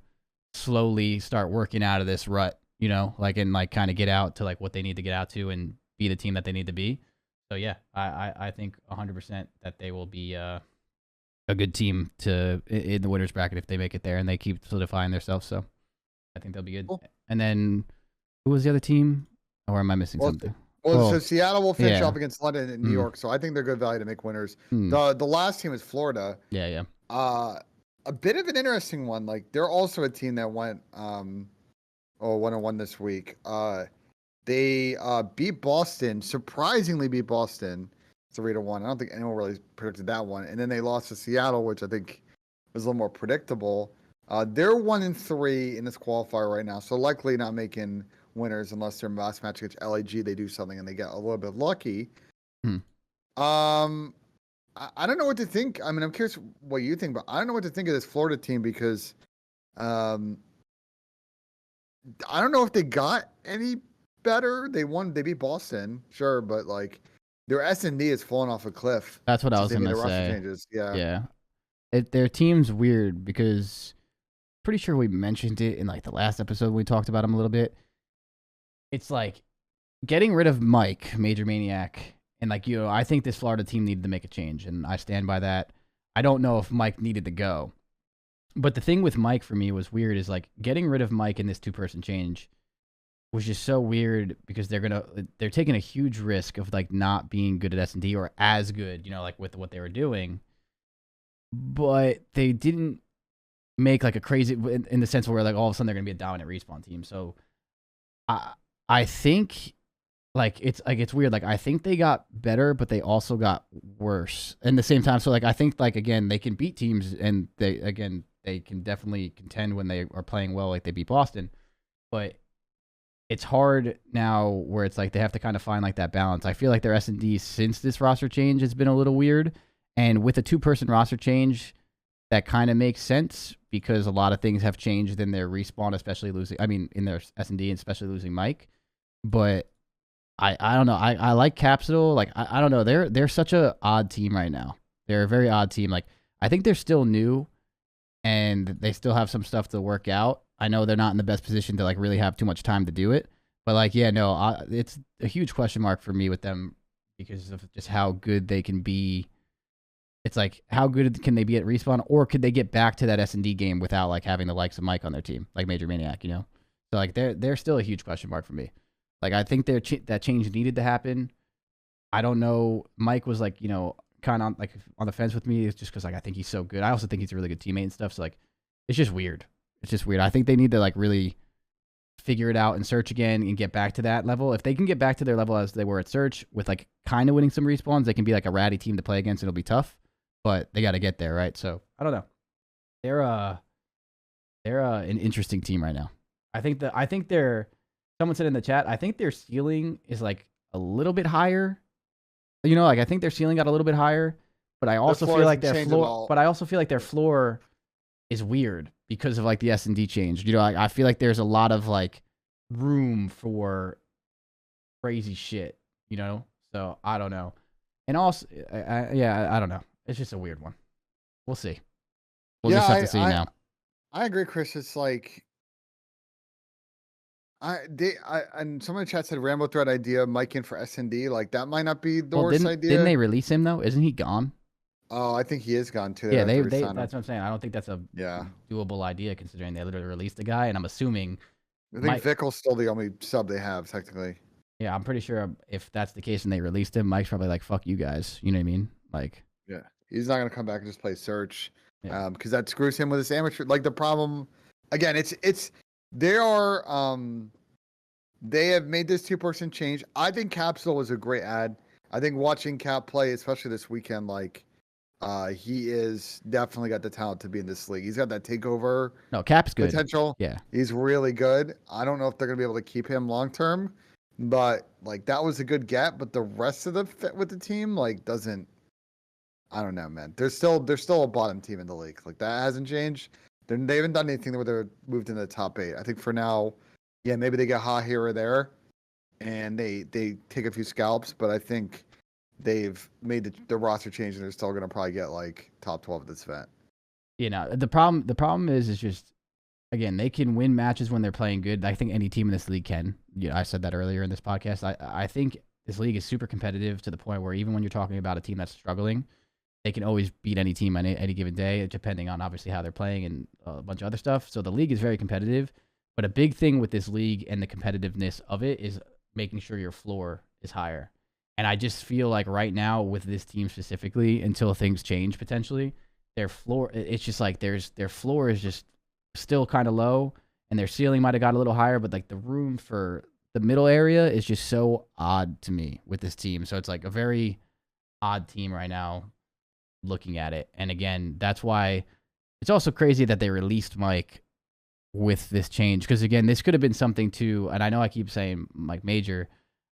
slowly start working out of this rut. You know, like and like kind of get out to like what they need to get out to and be the team that they need to be. So yeah, I think 100% that they will be a good team in the winners bracket if they make it there and they keep solidifying themselves. So I think they'll be good. Cool. And then who was the other team? Or am I missing something?
Well, so Seattle will finish off against London and New York, so I think they're good value to make winners. The last team is Florida.
Yeah.
A bit of an interesting one. Like they're also a team that went 1-1 this week. They beat Boston, surprisingly beat Boston 3-1. I don't think anyone really predicted that one. And then they lost to Seattle, which I think was a little more predictable. They're 1-3 in this qualifier right now, so likely not making winners unless their last match against LAG they do something and they get a little bit lucky. I don't know what to think. I mean, I'm curious what you think, but I don't know what to think of this Florida team because I don't know if they got any better. They beat Boston, sure, but like their S&D is falling off a cliff.
That's what I was gonna say.
Changes. Yeah.
Their team's weird because pretty sure we mentioned it in like the last episode we talked about them a little bit. It's like getting rid of Mike, Major Maniac, and like I think this Florida team needed to make a change, and I stand by that. I don't know if Mike needed to go, but the thing with Mike for me was weird. Is like getting rid of Mike in this 2-person change was just so weird because they're taking a huge risk of like not being good at S&D or as good, like with what they were doing, but they didn't make like a crazy in the sense where like all of a sudden they're gonna be a dominant respawn team. So I think it's weird. Like I think they got better, but they also got worse in the same time. So like I think like again they can beat teams and they can definitely contend when they are playing well, like they beat Boston. But it's hard now where it's like they have to kind of find like that balance. I feel like their S&D since this roster change has been a little weird, and with a 2-person roster change, that kind of makes sense because a lot of things have changed in their respawn, especially in their S&D, and especially losing Mike. But I don't know. I like Capsule. Like I don't know. They're such a odd team right now. They're a very odd team. Like I think they're still new, and they still have some stuff to work out. I know they're not in the best position to like really have too much time to do it. But like it's a huge question mark for me with them because of just how good they can be. It's like how good can they be at respawn, or could they get back to that S&D game without like having the likes of Mike on their team, like Major Maniac, So like they're still a huge question mark for me. Like I think that change needed to happen. I don't know. Mike was like kind of like on the fence with me. It's just because like I think he's so good. I also think he's a really good teammate and stuff. So like it's just weird. It's just weird. I think they need to like really figure it out and search again and get back to that level. If they can get back to their level as they were at search with like kind of winning some respawns, they can be like a ratty team to play against. It'll be tough, but they got to get there, right? So I don't know. They're an interesting team right now. I think they're. Someone said in the chat, I think their ceiling is like a little bit higher. Like I think their ceiling got a little bit higher, but I also feel like their floor. But I also feel like their floor is weird because of like the S&D change. I feel like there's a lot of like room for crazy shit. So I don't know. And also, I don't know. It's just a weird one. We'll see. We'll just have to see now.
I agree, Chris. It's like. And someone in the chat said Rambo thread idea, Mike in for S&D. Like that might not be the worst idea.
Didn't they release him though? Isn't he gone?
Oh, I think he is gone too.
Yeah, that's what I'm saying. I don't think that's a
Yeah.
doable idea considering they literally released the guy, and I'm assuming.
I think Vickel's still the only sub they have technically.
Yeah, I'm pretty sure if that's the case and they released him, Mike's probably like, "Fuck you guys." You know what I mean? Like.
Yeah, he's not gonna come back and just play search, because that screws him with his amateur. Like the problem, again, they have made this 2-person change. I think Capsule was a great ad. I think watching Cap play, especially this weekend, like he is definitely got the talent to be in this league. He's got that takeover.
No, Cap's good
potential.
Yeah,
he's really good. I don't know if they're gonna be able to keep him long term, but like that was a good get. But the rest of the fit with the team like doesn't. I don't know, man. They're still a bottom team in the league. Like that hasn't changed. They haven't done anything where they're moved into the top 8. I think for now, yeah, maybe they get hot here or there, and they take a few scalps, but I think they've made the roster change, and they're still going to probably get like top 12 at this event.
You know, the problem is just, again, they can win matches when they're playing good. I think any team in this league can. You know, I said that earlier in this podcast. I think this league is super competitive to the point where even when you're talking about a team that's struggling, they can always beat any team on any given day, depending on obviously how they're playing and a bunch of other stuff. So the league is very competitive. But a big thing with this league and the competitiveness of it is making sure your floor is higher. And I just feel like right now with this team specifically, until things change potentially, their floor, it's just like their floor is just still kind of low, and their ceiling might have got a little higher, but like the room for the middle area is just so odd to me with this team. So it's like a very odd team right now looking at it. And again, that's why it's also crazy that they released Mike with this change, because again, this could have been something too, and I know I keep saying like Major,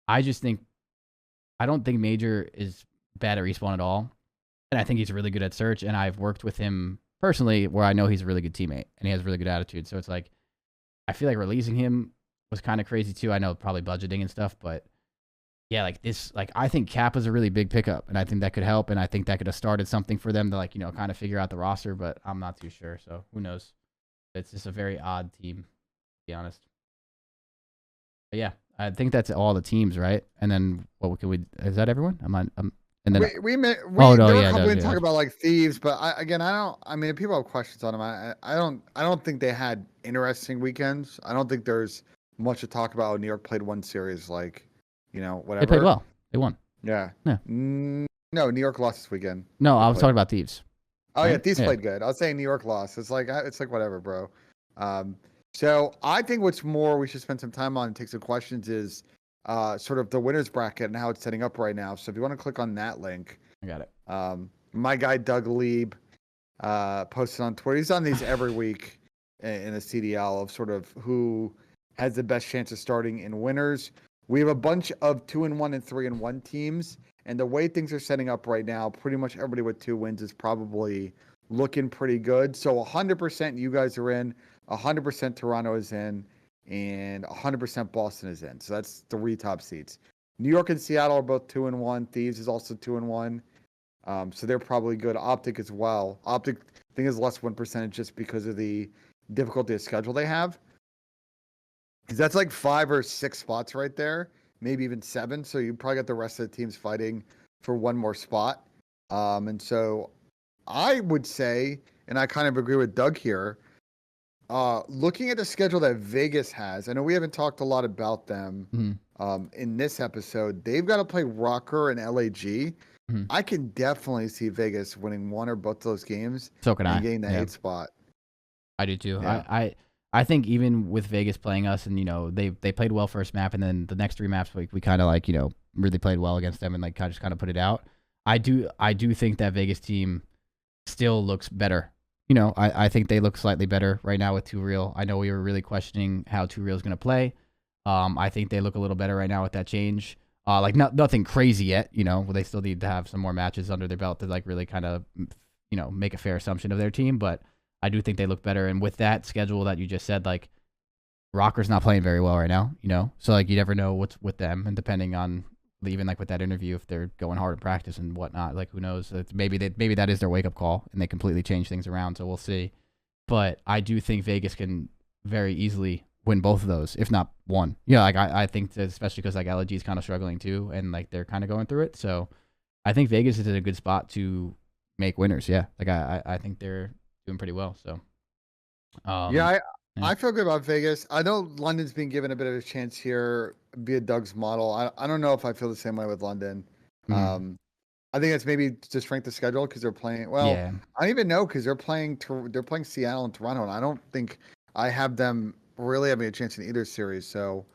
I don't think Major is bad at respawn at all, and I think he's really good at search, and I've worked with him personally where I know he's a really good teammate and he has a really good attitude. So it's like, I feel like releasing him was kind of crazy too. I know probably budgeting and stuff, but yeah, like this, like I think Cap was a really big pickup, and I think that could help, and I think that could have started something for them to like, you know, kind of figure out the roster, but I'm not too sure. So who knows? It's just a very odd team, to be honest. But yeah, I think that's all the teams, right? And then what can we? Is that everyone? And then
we
oh, no,
there were
yeah,
a couple
no,
we
yeah.
talk about like Thieves, but I mean, if people have questions on them, I don't think they had interesting weekends. I don't think there's much to talk about. New York played one series, like, you know, whatever.
They played well. They won.
Yeah.
Yeah.
No, New York lost this weekend.
No, I was talking about Thieves.
Oh yeah,
Right?
Thieves
Yeah.
played good. I was saying New York lost. It's like whatever, bro. So I think what's more we should spend some time on and take some questions is sort of the winners bracket and how it's setting up right now. So if you want to click on that link,
I got it.
my guy Doug Lieb posted on Twitter. He's on these every week in a CDL of sort of who has the best chance of starting in winners. We have a bunch of 2-1 and 3-1 teams, and the way things are setting up right now, pretty much everybody with 2 wins is probably looking pretty good. So 100% you guys are in, 100% Toronto is in, and 100% Boston is in. So that's 3 top seeds. New York and Seattle are both 2-1. Thieves is also 2-1. So they're probably good. OpTic as well. OpTic, I think, is less win percentage just because of the difficulty of schedule they have. Because that's like 5 or 6 spots right there, maybe even 7. So you probably got the rest of the teams fighting for one more spot. And so I would say, and I kind of agree with Doug here, looking at the schedule that Vegas has, I know we haven't talked a lot about them in this episode. They've got to play ROKKR and LAG. I can definitely see Vegas winning one or both of those games.
So can I.
And getting the 8th spot.
I do too.
Yeah.
I think even with Vegas playing us, and you know they played well first map, and then the next 3 maps we kind of like, you know, really played well against them and like just kind of put it out. I do think that Vegas team still looks better. You know, I think they look slightly better right now with 2 Real. I know we were really questioning how 2 Real is going to play. I think they look a little better right now with that change. Like nothing crazy yet. You know, they still need to have some more matches under their belt to like really kind of, you know, make a fair assumption of their team, but I do think they look better. And with that schedule that you just said, like ROKKR's not playing very well right now, you know? So like you never know what's with them, and depending on even like with that interview, if they're going hard in practice and whatnot, like who knows? Maybe that is their wake up call and they completely change things around. So we'll see. But I do think Vegas can very easily win both of those, if not one. Yeah, like I think that especially because like LG is kind of struggling too, and like they're kind of going through it. So I think Vegas is in a good spot to make winners. Yeah, like I think they're doing pretty well. So
I feel good about Vegas. I know London's being given a bit of a chance here via Doug's model. I don't know if I feel the same way with London. I think it's maybe just strength of schedule because they're playing. Well,
Yeah.
I don't even know because they're playing Seattle and Toronto, and I don't think I have them really having a chance in either series. So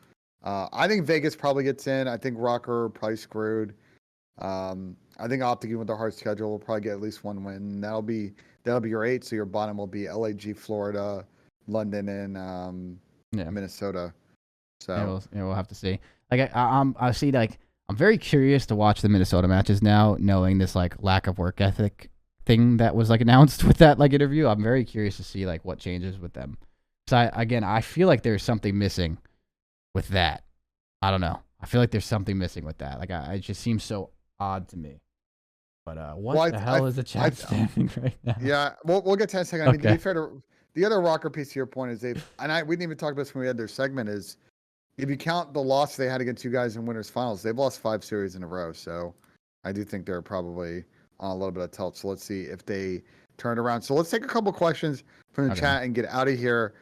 I think Vegas probably gets in. I think ROKKR probably screwed. I think OpTic with their hard schedule will probably get at least 1 win. That'll be your 8. So your bottom will be LAG, Florida, London, and Minnesota. So
we'll have to see. Like I see, like I'm very curious to watch the Minnesota matches now, knowing this like lack of work ethic thing that was like announced with that like interview. I'm very curious to see like what changes with them. So I feel like there's something missing with that. I don't know. feel like there's something missing with that. Like, it just seems so odd to me. But what the hell is the chat standing right now?
Yeah, we'll get to that in a second. I mean, to
Okay.
be fair to the other ROKKR piece to your point is we didn't even talk about this when we had their segment is if you count the loss they had against you guys in winners finals, they've lost 5 series in a row. So I do think they're probably on a little bit of tilt. So let's see if they turn around. So let's take a couple questions from the chat and get out of here.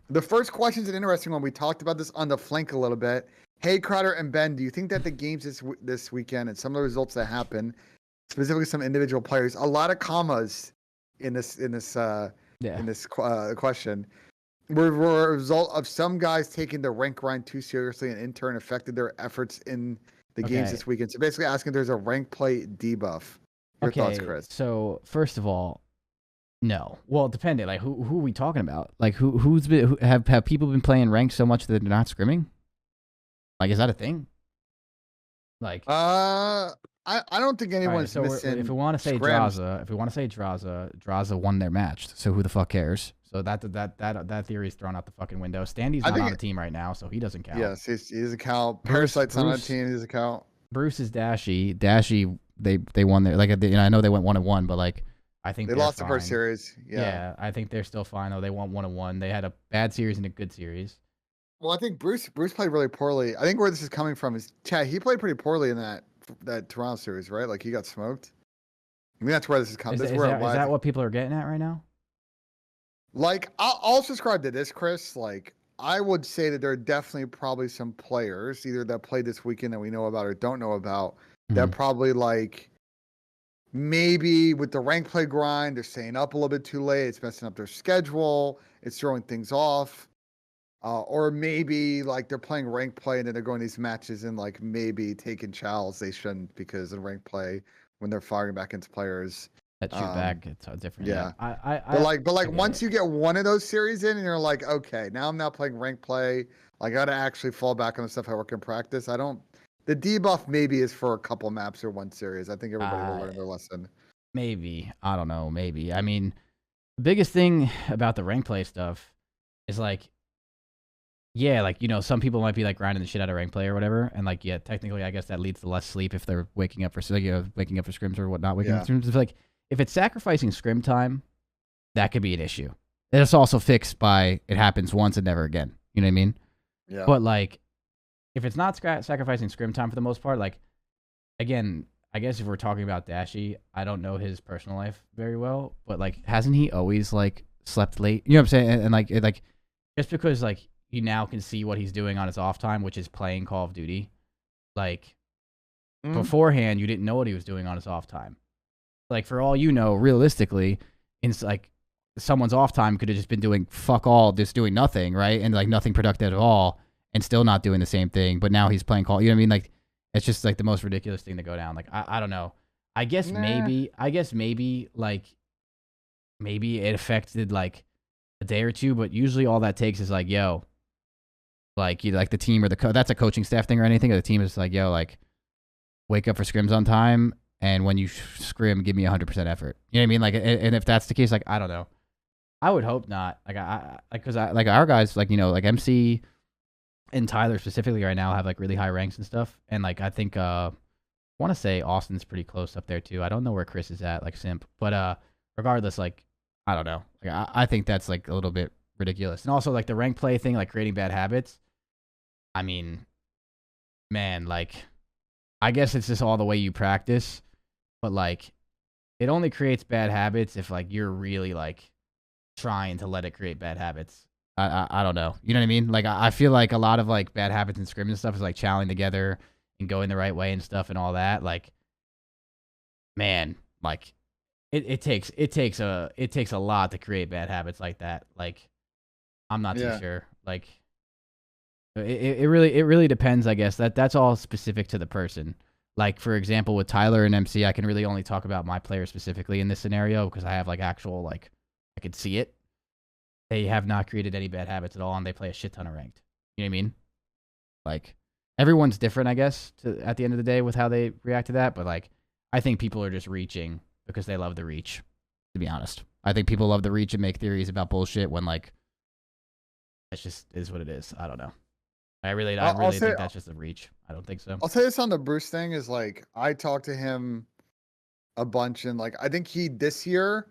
The first question is an interesting one. We talked about this on the flank a little bit. Hey, CrowdR and Ben, do you think that the games this weekend and some of the results that happen, specifically some individual players, a lot of commas in this question, were a result of some guys taking the rank grind too seriously and in turn affected their efforts in the games this weekend? So basically asking if there's a rank play debuff. Your thoughts, Chris?
So first of all, no. Well, depending. Like, who are we talking about? Like, have people been playing ranked so much that they're not scrimming? Like, is that a thing? Like,
I don't think anyone's missing.
If we want to say Draza won their match. So who the fuck cares? So that theory is thrown out the fucking window. Standy's not on the team right now, so he doesn't count.
Yes, he's a count. Parasite's not on the team. He's a count.
Bruce is Dashy. Dashy, they won their I know they went 1-1, but like I think
they lost the first series.
Yeah, I think they're still fine though. They won 1-1. They had a bad series and a good series.
Well, I think Bruce played really poorly. I think where this is coming from is Chad. He played pretty poorly in that Toronto series, right? Like he got smoked. I mean, that's where this is coming. Is that
what people are getting at right now?
Like, I'll subscribe to this, Chris. Like, I would say that there are definitely probably some players either that played this weekend that we know about or don't know about that probably like maybe with the rank play grind, they're staying up a little bit too late. It's messing up their schedule. It's throwing things off. Or maybe like they're playing rank play and then they're going to these matches and like maybe taking chows they shouldn't because in rank play when they're firing back into players.
That shoot back, it's different.
Yeah.
But
once you get one of those series in and you're like, okay, now I'm not playing rank play. I got to actually fall back on the stuff I work in practice. The debuff maybe is for a couple maps or one series. I think everybody will learn their lesson.
Maybe. I don't know. Maybe. I mean, the biggest thing about the rank play stuff is like, yeah, like, you know, some people might be like grinding the shit out of rank play or whatever. And like, yeah, technically, I guess that leads to less sleep if they're waking up for scrims or whatnot. Waking up for scrims. Like, if it's sacrificing scrim time, that could be an issue. And it's also fixed by it happens once and never again. You know what I mean?
Yeah.
But like, if it's not sacrificing scrim time for the most part, like, again, I guess if we're talking about Dashy, I don't know his personal life very well, but like, hasn't he always like slept late? You know what I'm saying? And like, just because like you now can see what he's doing on his off time, which is playing Call of Duty, like beforehand, you didn't know what he was doing on his off time. Like, for all you know, realistically, it's like someone's off time could have just been doing fuck all, just doing nothing, right? And like nothing productive at all and still not doing the same thing. But now he's playing Call, you know what I mean? Like, it's just like the most ridiculous thing to go down. Like, I don't know. I guess maybe like, maybe it affected like a day or two, but usually all that takes is like, yo, like you like the team or that's a coaching staff thing or anything, or the team is like, yo, like wake up for scrims on time. And when you scrim, give me 100% effort. You know what I mean? Like, and if that's the case, like, I don't know. I would hope not. Like, because like our guys, like, you know, like MC and Tyler specifically right now have like really high ranks and stuff. And like, I think, I want to say Austin's pretty close up there too. I don't know where Chris is at, like Simp, but regardless, like, I don't know. Like, I think that's like a little bit ridiculous. And also like the rank play thing, like creating bad habits. I mean, man, like, I guess it's just all the way you practice. But like, it only creates bad habits if like you're really like trying to let it create bad habits. I don't know. You know what I mean? Like, I feel like a lot of like bad habits and scrims and stuff is like chowing together and going the right way and stuff and all that. Like, man, like it takes a lot to create bad habits like that. Like, I'm not too sure. Like, it really depends. I guess that's all specific to the person. Like, for example, with Tyler and MC, I can really only talk about my player specifically in this scenario because I have, like, actual, like, I could see it. They have not created any bad habits at all, and they play a shit ton of ranked. You know what I mean? Like, everyone's different, I guess, at the end of the day with how they react to that. But, like, I think people are just reaching because they love the reach, to be honest. I think people love the reach and make theories about bullshit when, like, it just is what it is. I don't know. I really think that's just a reach. I don't think so.
I'll say this on the Bruce thing is like I talked to him a bunch, and like I think this year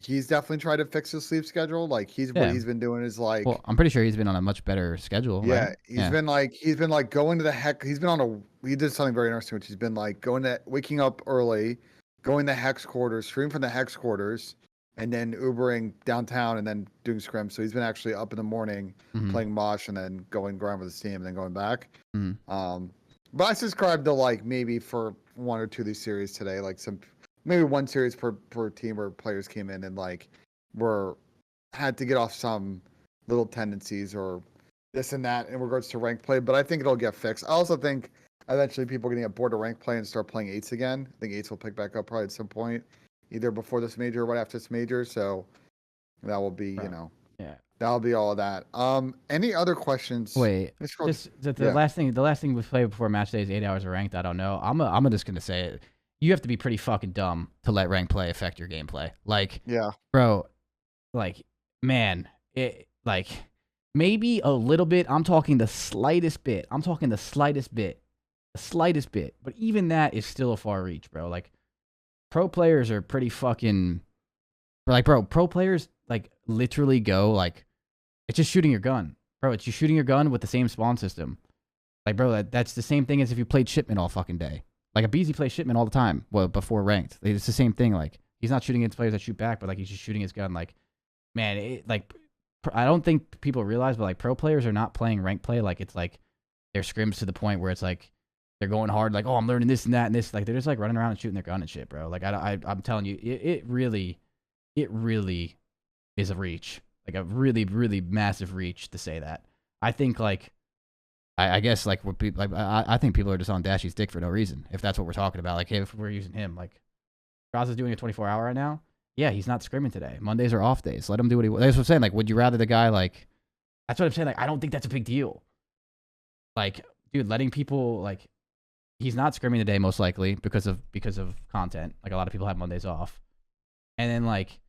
he's definitely tried to fix his sleep schedule. Like what he's been doing is like,
well, I'm pretty sure he's been on a much better schedule.
Yeah,
right?
he's been like going to the heck. He did something very interesting, which he's been like waking up early, going to hex quarters, stream from the hex quarters, and then Ubering downtown and then doing scrim. So he's been actually up in the morning playing Mosh and then going grind with his team and then going back. But I subscribed to like maybe for 1 or 2 of these series today, like maybe 1 series per team where players came in and like had to get off some little tendencies or this and that in regards to rank play. But I think it'll get fixed. I also think eventually people are going to get bored of rank play and start playing 8s again. I think 8s will pick back up probably at some point, either before this major or right after this major. So that will be, that'll be all of that. Any other questions?
Wait, the last thing we play before match day is 8 hours of ranked. I don't know. I'm just gonna say it. You have to be pretty fucking dumb to let rank play affect your gameplay. Like, bro, like, man, like maybe a little bit. I'm talking the slightest bit. But even that is still a far reach, bro. Like, pro players are pretty fucking, like, bro, pro players like literally go like, it's just shooting your gun, bro. It's just shooting your gun with the same spawn system. Like, bro, that's the same thing as if you played Shipment all fucking day. Like, a BZ plays Shipment all the time. Well, before ranked, it's the same thing. Like, he's not shooting against players that shoot back, but like he's just shooting his gun. Like, man, I don't think people realize, but like pro players are not playing rank play. Like, it's like they're scrims to the point where it's like they're going hard. Like, oh, I'm learning this and that and this. Like, they're just like running around and shooting their gun and shit, bro. Like, I'm telling you, it really is a reach. Like a really, really massive reach to say that. I think like, I guess like what people like, I think people are just on Dashy's dick for no reason. If that's what we're talking about, like, hey, if we're using him, like, Cross is doing a 24-hour right now. Yeah, he's not scrimming today. Mondays are off days. Let him do what he wants. That's what I'm saying. Like, would you rather the guy like? That's what I'm saying. Like, I don't think that's a big deal. Like, dude, letting people like, he's not scrimming today most likely because of content. Like, a lot of people have Mondays off, and then like,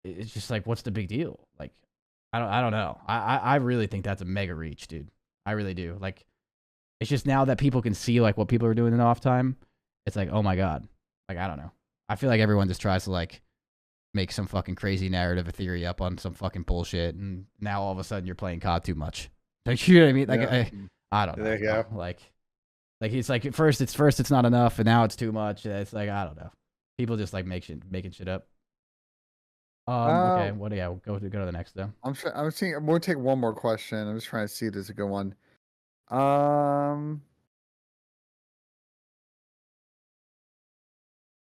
it's just like, what's the big deal? Like, I don't know. I really think that's a mega reach, dude. I really do. Like, it's just now that people can see like what people are doing in off time. It's like, oh my god. Like, I don't know. I feel like everyone just tries to like make some fucking crazy narrative or theory up on some fucking bullshit, and now all of a sudden you're playing COD too much. Like, you know what I mean? Like, I don't know.
There you go.
Like it's like at first it's not enough, and now it's too much. It's like, I don't know. People just like making shit up. Okay, what do you go to the next though?
I'm gonna take one more question. I'm just trying to see if there's a good one.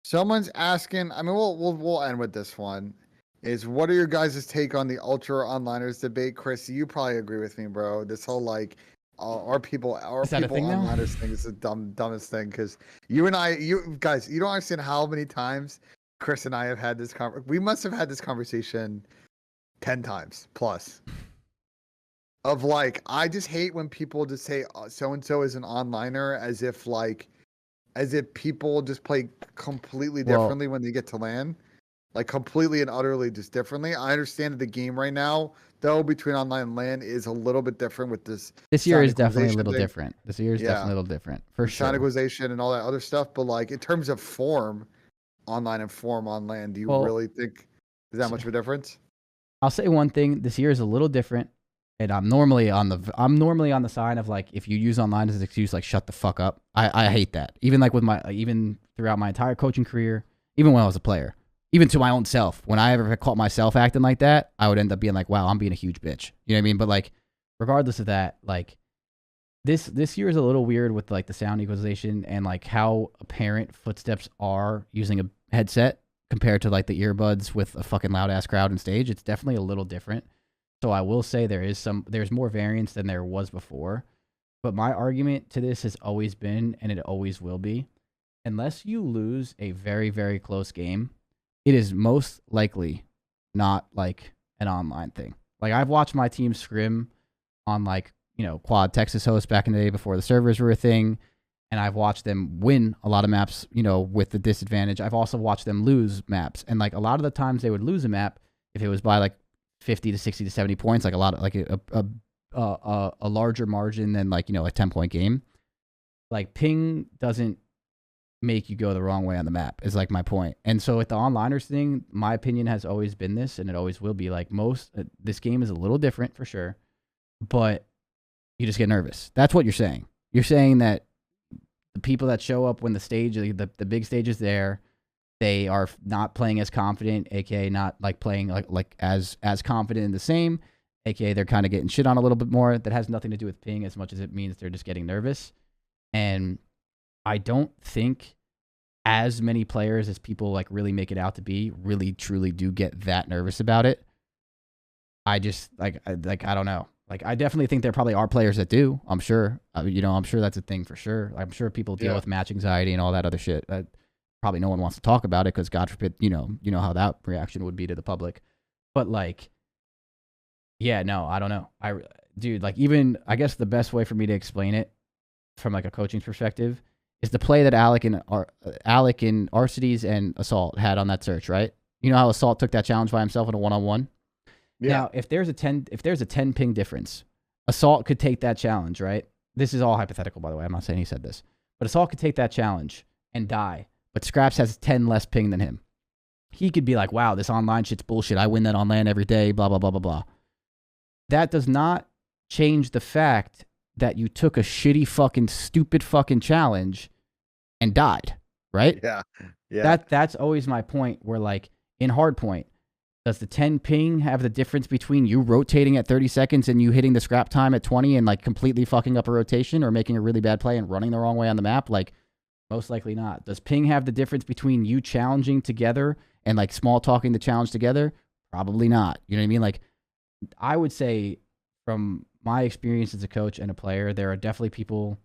Someone's asking, I mean, we'll end with this one. Is what are your guys' take on the ultra onliners debate? Chris, you probably agree with me, bro. This whole like our people onliners thing is the dumbest thing, because you guys, you don't understand how many times Chris and I have had this we must have had this conversation 10 times plus. Of like, I just hate when people just say so and so is an onliner as if people just play completely differently when they get to LAN. Like, completely and utterly just differently. I understand that the game right now, though, between online and LAN is a little bit different with this.
This year is definitely a little different. This year is definitely a little different, for sure.
Sonicalization and all that other stuff. But, like, in terms of form, online and form on LAN, do you really think is that much of a difference?
I'll say one thing. This year is a little different. And I'm normally on the side of like, if you use online as an excuse, like, shut the fuck up. I hate that. Even like even throughout my entire coaching career, even when I was a player, even to my own self, when I ever caught myself acting like that, I would end up being like, wow, I'm being a huge bitch. You know what I mean? But like, regardless of that, like, this year is a little weird with like the sound equalization and like how apparent footsteps are using a headset compared to like the earbuds with a fucking loud ass crowd and stage. It's definitely a little different. So I will say there's more variance than there was before. But my argument to this has always been, and it always will be, unless you lose a very, very close game, it is most likely not like an online thing. Like, I've watched my team scrim on like, you know, Quad Texas host back in the day before the servers were a thing. And I've watched them win a lot of maps, you know, with the disadvantage. I've also watched them lose maps. And like, a lot of the times they would lose a map if it was by like 50 to 60 to 70 points, like a a larger margin than like, you know, a 10-point game, like ping doesn't make you go the wrong way on the map is like my point. And so with the onliners thing, my opinion has always been this, and it always will be, like this game is a little different for sure, but you just get nervous. That's what you're saying. You're saying that the people that show up when the stage, the big stage is there, they are not playing as confident, aka not like playing like as confident in the same, aka they're kind of getting shit on a little bit more. That has nothing to do with ping as much as it means they're just getting nervous. And I don't think as many players as people like really make it out to be really truly do get that nervous about it. I just I don't know. Like I definitely think there probably are players that do. I'm sure. You know, I'm sure that's a thing for sure. I'm sure people deal with match anxiety and all that other shit. Probably no one wants to talk about it because God forbid, you know how that reaction would be to the public. But like, yeah, no, I don't know. Dude, like even I guess the best way for me to explain it from like a coaching perspective is the play that Alec and Arcides and Assault had on that search, right? You know how Assault took that challenge by himself in a 1-on-1? Yeah. Now, if there's a 10 ping difference, Assault could take that challenge, right? This is all hypothetical, by the way. I'm not saying he said this. But Assault could take that challenge and die. But Scraps has 10 less ping than him. He could be like, wow, this online shit's bullshit. I win that on LAN every day, blah, blah, blah, blah, blah. That does not change the fact that you took a shitty fucking stupid fucking challenge and died, right?
Yeah. Yeah.
That's always my point where like in hardpoint, does the 10 ping have the difference between you rotating at 30 seconds and you hitting the scrap time at 20 and like completely fucking up a rotation or making a really bad play and running the wrong way on the map? Like most likely not. Does ping have the difference between you challenging together and like small talking the challenge together? Probably not. You know what I mean? Like I would say from my experience as a coach and a player, there are definitely people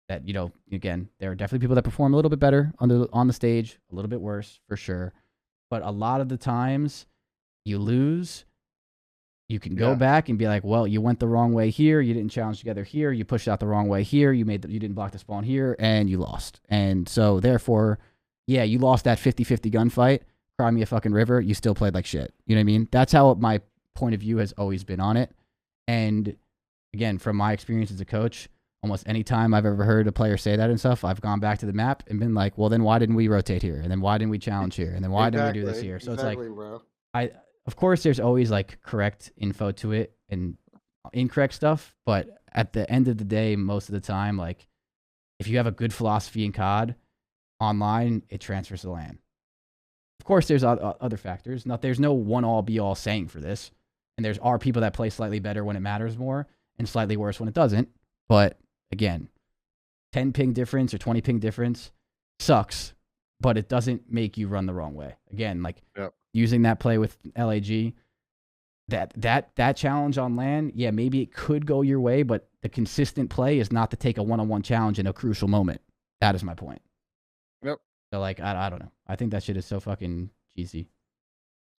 that, you know, again, there are definitely people that perform a little bit better on the stage, a little bit worse for sure. But a lot of the times you lose, you can go back and be like, well, you went the wrong way here. You didn't challenge together here. You pushed out the wrong way here. You didn't block the spawn here and you lost. And so therefore, yeah, you lost that 50-50 gunfight. Cry me a fucking river. You still played like shit. You know what I mean? That's how my point of view has always been on it. And again, from my experience as a coach, almost any time I've ever heard a player say that and stuff, I've gone back to the map and been like, well, then why didn't we rotate here? And then why didn't we challenge here? And then why didn't we do this here? So it's like,
bro.
Of course, there's always like correct info to it and incorrect stuff. But at the end of the day, most of the time, like if you have a good philosophy in COD online, it transfers to LAN. Of course, there's other factors. There's no one all be all saying for this. And there are people that play slightly better when it matters more and slightly worse when it doesn't. But again, 10 ping difference or 20 ping difference sucks, but it doesn't make you run the wrong way. Again, like using that play with LAG, that challenge on LAN, yeah, maybe it could go your way, but the consistent play is not to take a one-on-one challenge in a crucial moment. That is my point.
Yep.
So like, I don't know. I think that shit is so fucking cheesy.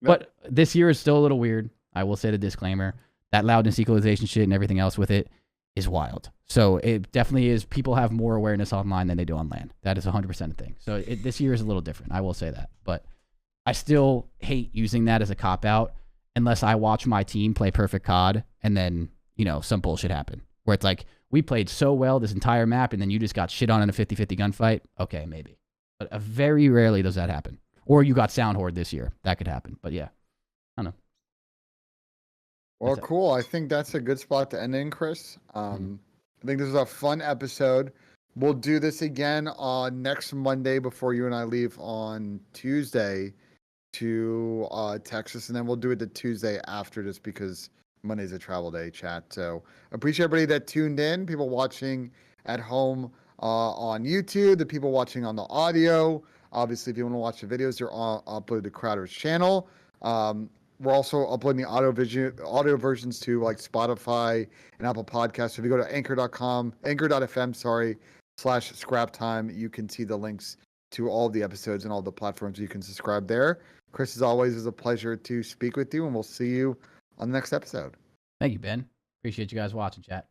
But this year is still a little weird. I will say the disclaimer. That loudness equalization shit and everything else with it is wild. So it definitely is. People have more awareness online than they do on LAN. That is 100% a thing. So this year is a little different. I will say that. But I still hate using that as a cop-out unless I watch my team play perfect COD and then, you know, some bullshit happen. Where it's like, we played so well this entire map and then you just got shit on in a 50-50 gunfight. Okay, maybe. But very rarely does that happen. Or you got Sound Horde this year. That could happen. But yeah, I don't know.
Well, cool. I think that's a good spot to end in, Chris. I think this is a fun episode. We'll do this again on next Monday before you and I leave on Tuesday to Texas, and then we'll do it the Tuesday after this because Monday's a travel day, chat. So appreciate everybody that tuned in, people watching at home on YouTube, the people watching on the audio. Obviously, if you want to watch the videos, they're all uploaded to Crowder's channel. We're also uploading the audio versions to like Spotify and Apple Podcasts. So if you go to anchor.fm, /scraptime, you can see the links to all the episodes and all the platforms you can subscribe there. Chris, as always, is a pleasure to speak with you, and we'll see you on the next episode.
Thank you, Ben. Appreciate you guys watching, chat.